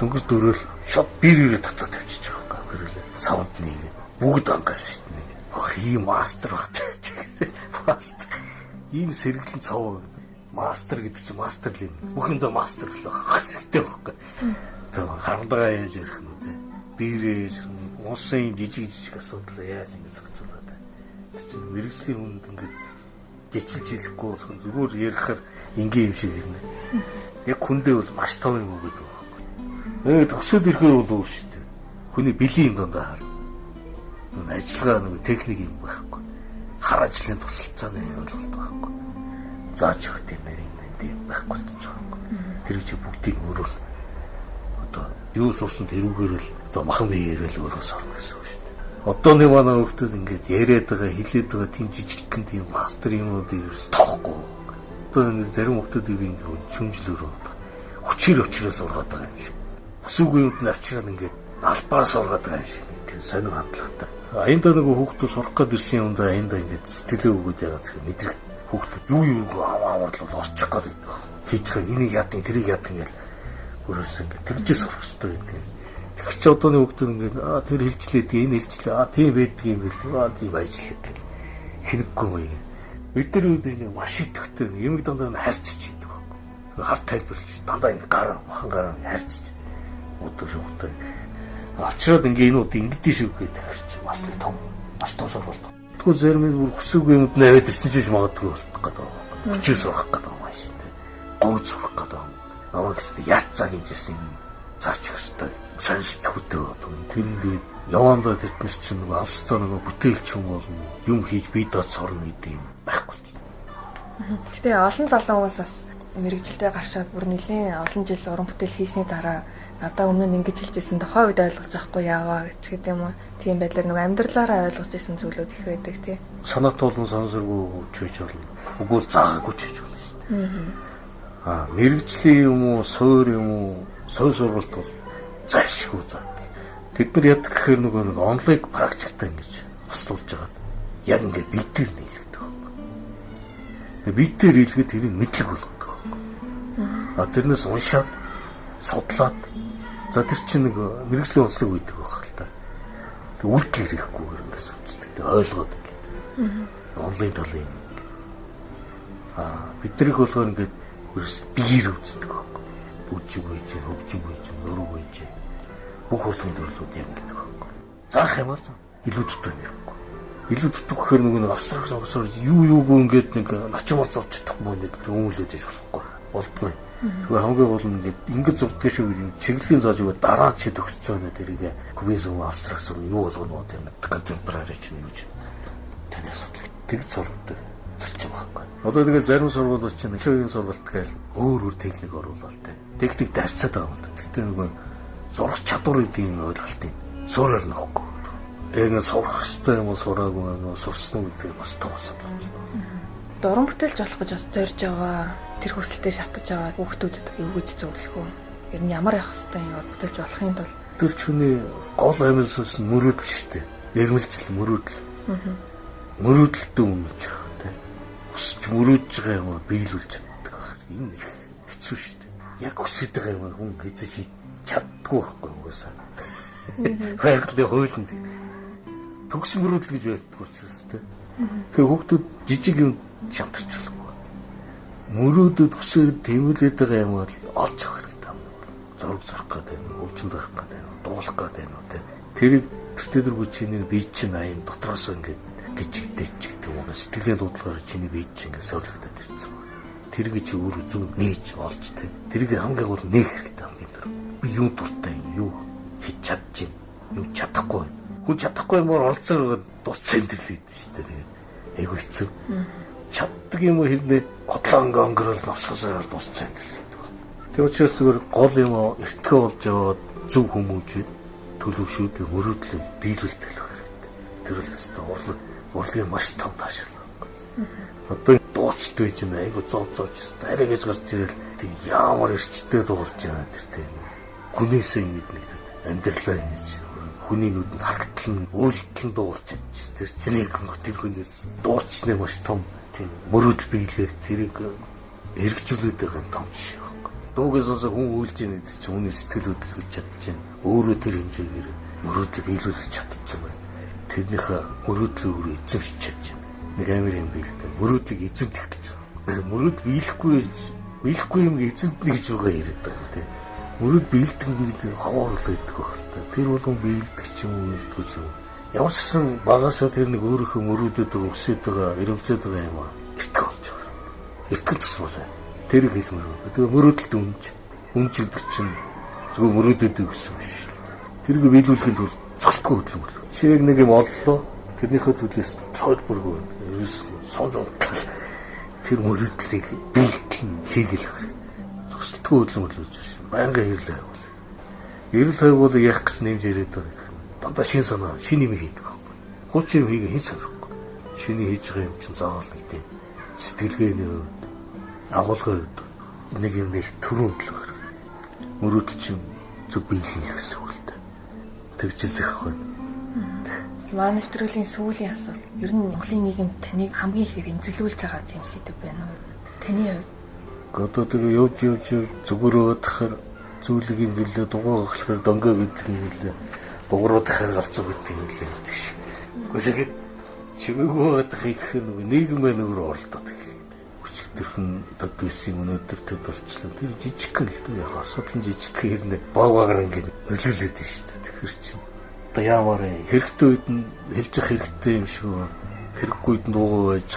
дөнгөж дөрөөл шот бэрээрээ татах тавьчих байгаа хэрэг. Савд нэг бүгд ангаас шитнэ. Ах ийм мастер багтай. Мастер. Ийм сэргэлэн цав. Мастер гэдэг чинь мастер л юм. Бүхэндээ мастер л байх хэрэгтэй байхгүй. Тэгээ харандагаа яаж ярих юм бэ? Бэрээ унсын жижиг асуудал яаж ингэ зохицуулаад байна. Тэр чинь мэрэгжлийн хүнд ингэ жижилж хэлэхгүй болох нь зүгээр ярихаар ингийн юм шиг ирнэ. Яг хүндээ бол маш том юм өгöd байгаа байхгүй. Төсөөд ирэхээр бол өөр шүү дээ. Хүний бэлгийн юм дандаа хар. Ажиллагаа нэг техник юм байхгүй. Хар ажлын тусалцааны ойлголт байхгүй. Зааж өгөх юм юм байхгүй болж байгаа юм. Тэр чинь бүгдийг өөрөө л одоо юу сурсан тэрүүгээр л одоо махан биеэрэл өөрөө сорно гэсэн үг шүү дээ. Одоо нэг манай хүмүүс ингээд яриад байгаа хэлээд байгаа тийм жижигхэн тийм мастер юмнуудыг ерөөс тоохгүй. Одоо нэг зарим хүмүүсийг ингээд чөмжлөөрөө хүчээр өчрөөс ургаад байгаа юм шиг. Бүсгүй юмд нь авчираад ингээд албаар сургаад байгаа юм шиг тийм сонир хандлагатай. Аянда нэг хүүхдүүд сурах гээд ирсэн юмдаа аянда ингээд сэтгэлээ өгөөд яагаад гэх мэдрэг хүүхдүүд юу амарлал орчих гээд байдаг. Хийж байгаа энийг яадаг тэрийг яадаг ингээд өөрөөс ингээд тэгжээс сурах хэрэгтэй юм. Тэгч одооны хүүхдүүд ингээд тэр хэлжлээд энэ хэлжлээ тийм байдаг юм бэл тийм ажиллах хинэггүй юм. Бид нар үүдээ маш идэвхтэй юмг дандаа харьцаж идэг байхгүй. Харт тайлбарлаж дандаа ингээд махан гараа харьцаж өдөр шүгтэй. Очроод ингээд энэ үүд ингэдэж шүү гэдэг чинь бас нэг том маш том сургалт. Тэгвэл зарим нь бүр хүсээгүй юмд наваад ирсэн ч магадгүй болтох гэдэг байна. Хүчээр сурах гэдэг юм аа шүү дээ. Гоо сурах гэдэг юм. Намайг ч яатцаа гинжсэн юм заачих хэвээр сонсдохтой байна. Тэрэндээ явандаа тэрнэр чинь нэг алстаа нэг бүтээлч юм болно. Юм хийж бие даад сорно гэдэг юм байхгүй. Гэтэ олон залуу хүмүүс бас мэрэгжилтэй гарчаад бүр нэлийн олон жил уран бүтээл хийсний дараа надаа өмнө нь ингэж хэлжсэн тохой үед ойлгож авахгүй яаваа гэж гэдэг юм уу. Тийм байдлаар нэг амьдралаараа ойлгож ирсэн зүйлүүд их байдаг тий. Санаат болон сансаргүй чөж болно. Үгүй заагаагүй чөж болно шүү дээ. Мэрэгжлийн юм уу, суур юм уу, сой сургалт бол зайлшгүй заадаг. Тэд нар яд гэхээр нэг онлайн практиктай ингэж босдуулж байгаа. Яг ингээд биетээр нийлэгдэх байхгүй. Биетээр нийлгээд тэрийг мэдлэг болгодог байхгүй. Тэрнээс уншаад, судлаад за тэр чинь нэг мэрэгжлийн онцлог үйдэг байх л та. Тэг үйлдэл хийхгүйгээр ингээд сурчдаг. Тэг ойлгоод ингээд. Онлайн талын юм. Биднэрийг болохоор ингээд ерөөс биеэр үздэг байхгүй. Бүжиг байж, хөгжиг байж, нуруу байж. Бүх хурлын төрлүүд яг гэдэг байхгүй. Заах юм бол илүү дутуу нэрхгүй. Илүү дутуу гэхээр нэг абстракт сонсоор юугүй ингээд нэг начимор зурч чадахгүй нэг өмөлөөж иж болохгүй. Болдгоо. Тэгвэл хамгийн гол нь ингээд зурдаг шүү гэж чиглэлийн зааж өгөө дараа чи төгсцөө нэ тэрийг кубизм абстракт юу болгоно тийм контемпорари чинь юу ч танаас судлах тэг зурдаг зарчим байхгүй. Одоо тэгээд зарим сургуулиуд чинь шогийн сургалт гээл өөр техник оруулалт те. Техник дарцаад байгаа юм л. Тэгтээ нөгөө зурах чадвар гэдэг юм ойлголтыг суураар нөхгүй. Энэ сурах хэрэгтэй юм уу сураагүй юм уу сурсан гэдэг бас том асуудал байна. Уран бүтээлч болох гэж бас зорж байгаа тэр хүсэлтэд шатаж аваад хүүхдүүдэд юу гэж зөвлөх үү? Ер нь ямар явах хэрэгтэй юм уран бүтээлч болохын тулд тэр хүний гол амил сүнс нь мөрөөдөл шүү дээ. Эрмэлзэл мөрөөдөл. Мөрөөдөлтөө өмнөж байгаа те. Хүсч мөрөөдж байгаа юм биелүүлж чаддаг байх. Энэ их хэцүү шүү дээ. Яг хүсэж байгаа юм хүн хэзээ шийд чаддгүй байхгүй уусаа. Хайртай хойлонд. Төгс мөрөөдөл гэж байдаг учраас те. Тэгээ хүүхдүүд жижиг юм шантарчлахгүй. Мөрөөдөд хүсээд тэмүүлээд байгаа юм бол олж авах хэрэгтэй юм. Зураг зурах гэдэг юм, өвчнөд барах гэдэг юм, дуулах гэдэг юм те. Тэрийг тэртэргүй чиний бие чинь аян дотроос ингээд гिचгдэж гэдэг юм. Сэтгэлийн дуудлагаар чиний бие чинь ингээд суулгадаад ирсэн. Тэрийг чи өөр зүг нээж олж те. Тэрийг хамгийн гол нээх хэрэгтэй хамгийн дөрөв. Би юу дуртай юм, юу хийж чадчих, юу чадахгүй. Хүн чадахгүй юмор олцоор дууссан мэдрэл идэв шүү дээ. Айгу хэцүү. Чаддаг юм уу хэрнээ хотлонг өнгөрөөл носгосоор дууссан мэдрэл идэв. Тэр учраас зүгээр гол юм эртгээ болж яваад зөв хүмүүжид төлөвшүүд мөрөөдлөө биелүүлдэг л хэрэгтэй. Тэр л өстой урлагийн маш том таашаал. Одоо дуучд байж нэ айгу зовж арай гэж гарч ирэл тийм ямар эрчтэй дуулж байгаа тэр тийм хүнээсээ ингэж нэг амьдралаа ингэж хүний нүдэнд харагдлан үйлдэл дуулж чадчих. Тэр чиний тэр хүнээс дуучны маш том тийм мөрөөдөл биелэл тэрийг хэрэгжүүлээд байгаа том жишээ байна. Дуугаас бас хүн үйлж яадаг чинь хүний сэтгэл хөдлөл хийж чадчихна. Өөрөө тэр хэмжээгээр мөрөөдөл биелүүлж чадчихсан байна. Тэрнийхээ мөрөөдлөө өөрөө эзэмшиж чадчихна. Нэг амир юм биелдэг. Мөрөөдлийг эзэмдэх гэж байгаа. Мөрөөдөл биелэхгүй юм эзэмдэх гэж байгаа яриад байгаа тийм. Мөрөөд биелдэг гэдэг ховоорлоо гэдэг байх л та. Тэр болгон биелдэг ч юм уу биелдэггүй ч юм. Ямар ч гэсэн багасаа тэр нэг өөрийнхөө мөрөөдөд өсөж байгаа, эргэлзээд байгаа юм аа. Эртгэ болж байгаа. Эртгэн тусмаа. Тэр хэлмээр байна. Тэгээ мөрөөдөлд үнж гэдэг чинь зөвхөн мөрөөдөд өссөн биш л. Тэрийг биелүүлэхэд бол цогцгүй хөдөлмөр. Шиг нэг юм оллоо. Тэрнийхээ төлөөс цоод бүргүй. Ерөөс сонж унтал. Тэр мөрөөдлийг биелтэн хийгэл хэрэг. Цогцолтгүй хөдөлмөр л үүсэж байна. Баянга ирлээ. Ирэл хайгуул яах гэж нэмж яриад байгаа юм. Дандаа шин санаа, шин юм хийдэг байхгүй. Хуучин юм хийгээ хэн сонирхгүй. Шиний хийж байгаа юм чинь заавал нэг тийм сэтгэлгээний хувьд, агуулгын хувьд нэг юм нэг төрөнд л байх. Мөрөөдөл чинь зөв биелэх гэсэн үг л дээ. Тэгжэлцэх байна. Манай нэвтрүүлгийн сүүлийн асуулт. Ер нь Монголын нийгэмд таныг хамгийн их эмзэглүүлж байгаа тийм сэдв байна уу? Таны хувьд одоо тэгээ явж зүгөрөө тахаар зүйлийг ингэлээ дугаа гахлахаар дөнгөө гэдэг юм лээ. Дугруу тахаар гарцуу гэдэг юм лээ гэдэг шиг. Гэхдээ чимээгүй гадах их нэг нийгмээ нөгөө оролдоод эхэллээ. Өчигдөрхөн дод байсан өнөөдөр төд болчлоо. Тэр жижигхэн л дээ. Яг асуудал нь жижигхэн хэрнээ боогоор ингээд нөлөөлөд байна шүү дээ. Тэгэхээр чинь одоо ямар хэрэгтэй үед нь хэлж явах хэрэгтэй юм шиг хэрэггүй үед нь дуугаа байж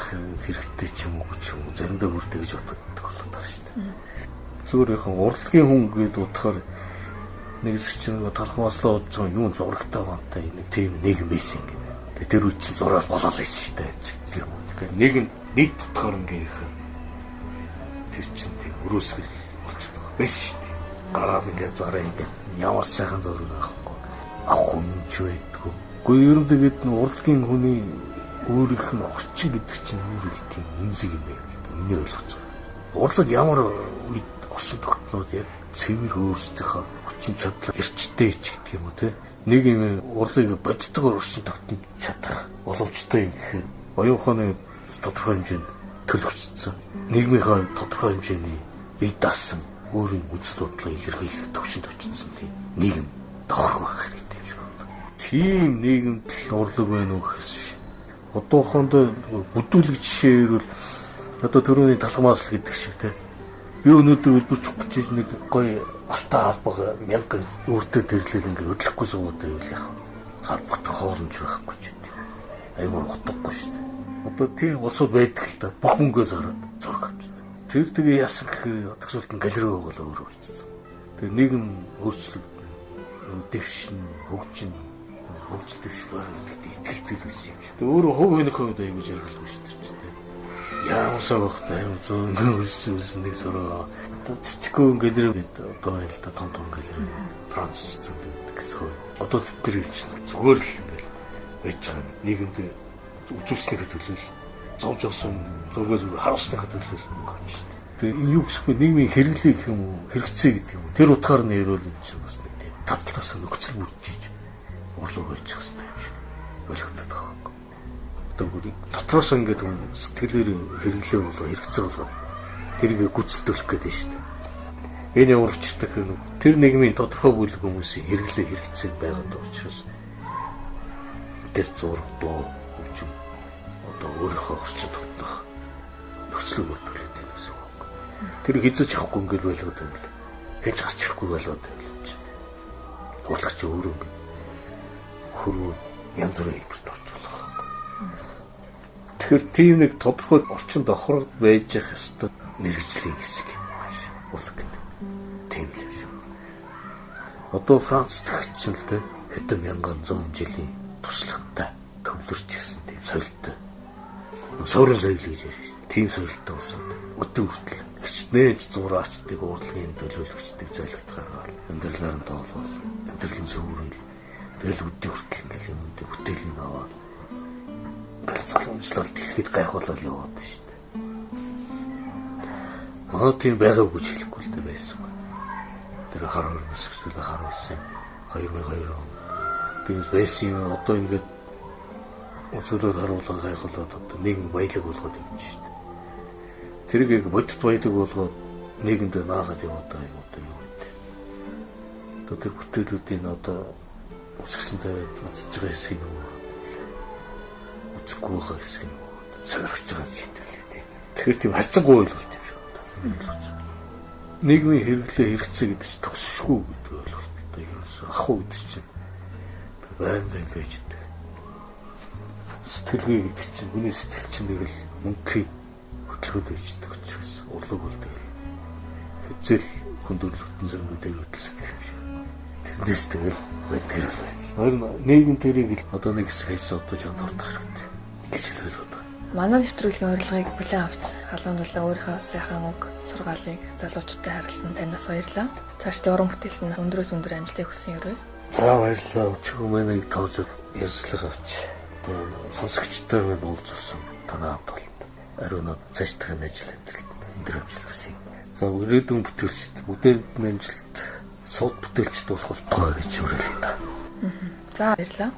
хэрэгтэй ч юм уу ч юм уу заримдаа бүрдээ гэж боддог болоод байгаа шүү дээ. Зүгээр яхан урлагийн хүн гэдээ утгаар нэг хэсэг чинь талхмааслаа удаж байгаа юм зурагтай бантай нэг тийм нийгэм байсан гэдэг. Тэр үуч чинь зураал болоо л байсан шүү дээ. Тэгэхээр нэг нийт утгаар ингээд тэр чинь тийм өрөөсгөл болчихдог байсан шүү дээ. Гараад ингээд зараа ингээд ямар сайхан зураг авахгүй. Авах үнч байдгүй. Гэхдээ ер нь тэгээд урлагийн хүний өөрийнх нь орчин гэдэг чинь өөрийнх тийм эмзэг юм байна л да. Миний ойлгож байгаа. Урлаг ямар үед орчин тогтноод яг цэвэр өөрсдийнхөө хүчин чадлаа эрчтэй ч гэдэг юм уу те. Нэг юм урлагийг бодитгоор орчин тогтнож чадах боломжтой юм гэхээр оюуханы тодорхой хэмжээнд төлөвшсөн. Нийгмийнхаа тодорхой хэмжээний бие даасан өөрийн үзэл бодлоо илэрхийлэх төвшөнд очсон тийм нийгэм давхар байх хэрэгтэй юм шиг байна. Тийм нийгэмд урлаг байна уу гэхээс одоохондоо бүдүүлэг жишээр бол одоо төрөний талхамаас л гэдэг шиг те. Би өнөөдөр үлбэрч хүчиж нэг гоё алтаа албага мянган өөртөө тэрлэл ингээ хөдлөхгүй суугаад байвал яах вэ? Харбат хоолнож байхгүй ч гэдэг. Аймаг утгагүй шүү дээ. Одоо тийм усууд байдаг л та бүх мөнгөө зараад зураг авчихдаг. Тэр тэгээ яасан гэхээр тагсуултан галерей болоо өөрөө хийчихсэн. Тэгээ нийгэм өөрчлөгдөн, дэвшин, хөгжин, хөгжилтэй шүүрэлтэд итгэлтэй байсан юм шиг. Тэгээ өөрөө хувь хөнийхөө хувьд аягүй жаргалгүй шүү дээ. Ямар савхтай юм зөөн өрсөн нэг зураг. Цэцгөө галерей гэдэг одоо л та том галерей. Францч зүйл гэдэг гэсэн. Одоо тэр чинь зүгээр л ингээл байж байгаа нийгэмд үзүүлснийхээ төлөө зовж авсан зургаас харуулсныхаа төлөө мөнгө авч шүү дээ. Тэгээ юу гэсгүй нийгмийн хэрэглээ гэх юм уу, хэрэгцээ гэдэг юм уу. Тэр утгаар нь ярил юм чинь бас нэг тийм татлаас нөхцөл бүрдэж урлаг байж хэвээр юм шиг ойлгогдоод байгаа. Дотроос ингээд сэтгэлээр хэрэглээ болоо хэрэгцээ болоо тэрийг гүйцэтгүүлэх гэдэг шүү дээ. Энэ ямар учиртай хэрэг тэр нийгмийн тодорхой бүлэг хүмүүсийн хэрэглээ хэрэгцээ байгаад учраас тэр зураг дуу хөгжим одоо өөрийнхөө орчин тогтнох нөхцөлөд бүрдүүлээд байна гэсэн үг. Тэр хязгаарч авахгүй ингээд байлгаад байна л. Хэж гарч ирэхгүй байлгаад байна л чинь. Урлагч өөрөө ингээд хөрөө янз бүрийн хэлбэрт орчуулах. Тэгэхээр тийм нэг тодорхой орчин давхар байж явах ёстой мэрэгжлийн хэсэг юм байна. Урлаг гэдэг. Тийм л юм шүү. Одоо Франц дахь ч л тэ хэдэн мянган зуун жилийн туршлагатай төвлөрч гисэн тийм соёлтой. Суурин соёл гэж ярьж байна. Тийм соёлтой улсууд өдөө хүртэл хичнээн зураачдыг урлагийн төлөөлөгчдийг зайлгт гаргаад амьдралаар нь тоолвол амьдралын сүрэл тэгэл өдөө хүртэл ингээл юм дэ бүтээлийн аваад галзгалуунчлал дэлхийд гайхуулаад яваад байна шүү дээ. Манай тийм байгаагүй гэж хэлэхгүй л дээ байсан. Тэр хараар өсгсөл харуулсан 2002 он. Тэгс байсан юм одоо ингээд үзүүлээд харуулаад гайхуулаад одоо нийгэм баялаг болгоод юм шүү дээ. Тэрийг яг бодит баялаг болгоод нийгэмд наахад яваад байгаа юм одоо юу гэдэг. Одоо тэр бүтээлүүдийн одоо үзэсгэлэнтэй үзэж байгаа хэсэг нь үү? Үзэхгүй байгаа хэсэг нь үү? Сонирхож байгаа шийдвэрлээ тийм. Тэгэхээр тийм харцангуй ойлголт юм шиг байна. Нийгмийн хэрэглээ хэрэгцээ гэдэг чинь төгсшгүй гэдэг ойлголт. Одоо ерөөсөө ах уу гэдэг чинь байнгын байж байгаа. Сэтгэлгээ гэдэг чинь хүний сэтгэл чинь нэг л мөнхийн хөдөлгөөнд байждаг учраас урлаг бол тэгэл хэзэл хүндрэлтэн зөрмөдөө хөдөлсөн юм шиг. Тэрнээс тэгэл мэдгэр байна. Харин нийгэм тэрийг л одоо нэг хэсэг хайсаа одоо жоо дуртах хэрэгтэй гэж хэлээд байна. Манай нэвтрүүлгийн урилгыг бүлээн авч халуунуулан өөрийнхөө сайхан үг сургаалыг залуучуудад харилсан танаас баярлалаа. Цаашдын уран бүтээлд нь өндрөөс өндөр амжилтыг хүсэн өрөө. За баярлалаа. Өчигөө мэнийг тоож ярьслага авч сонсогчтой минь уулзсан танаа хамт олд. Ариунууд цаашдын ажил амжилт өндөр амжилт хүсье. За ирээдүйн бүтээлчд бүгдээр амжилт сууд бүтээлчд болох болтгоо гэж уриалъя та. За баярлалаа.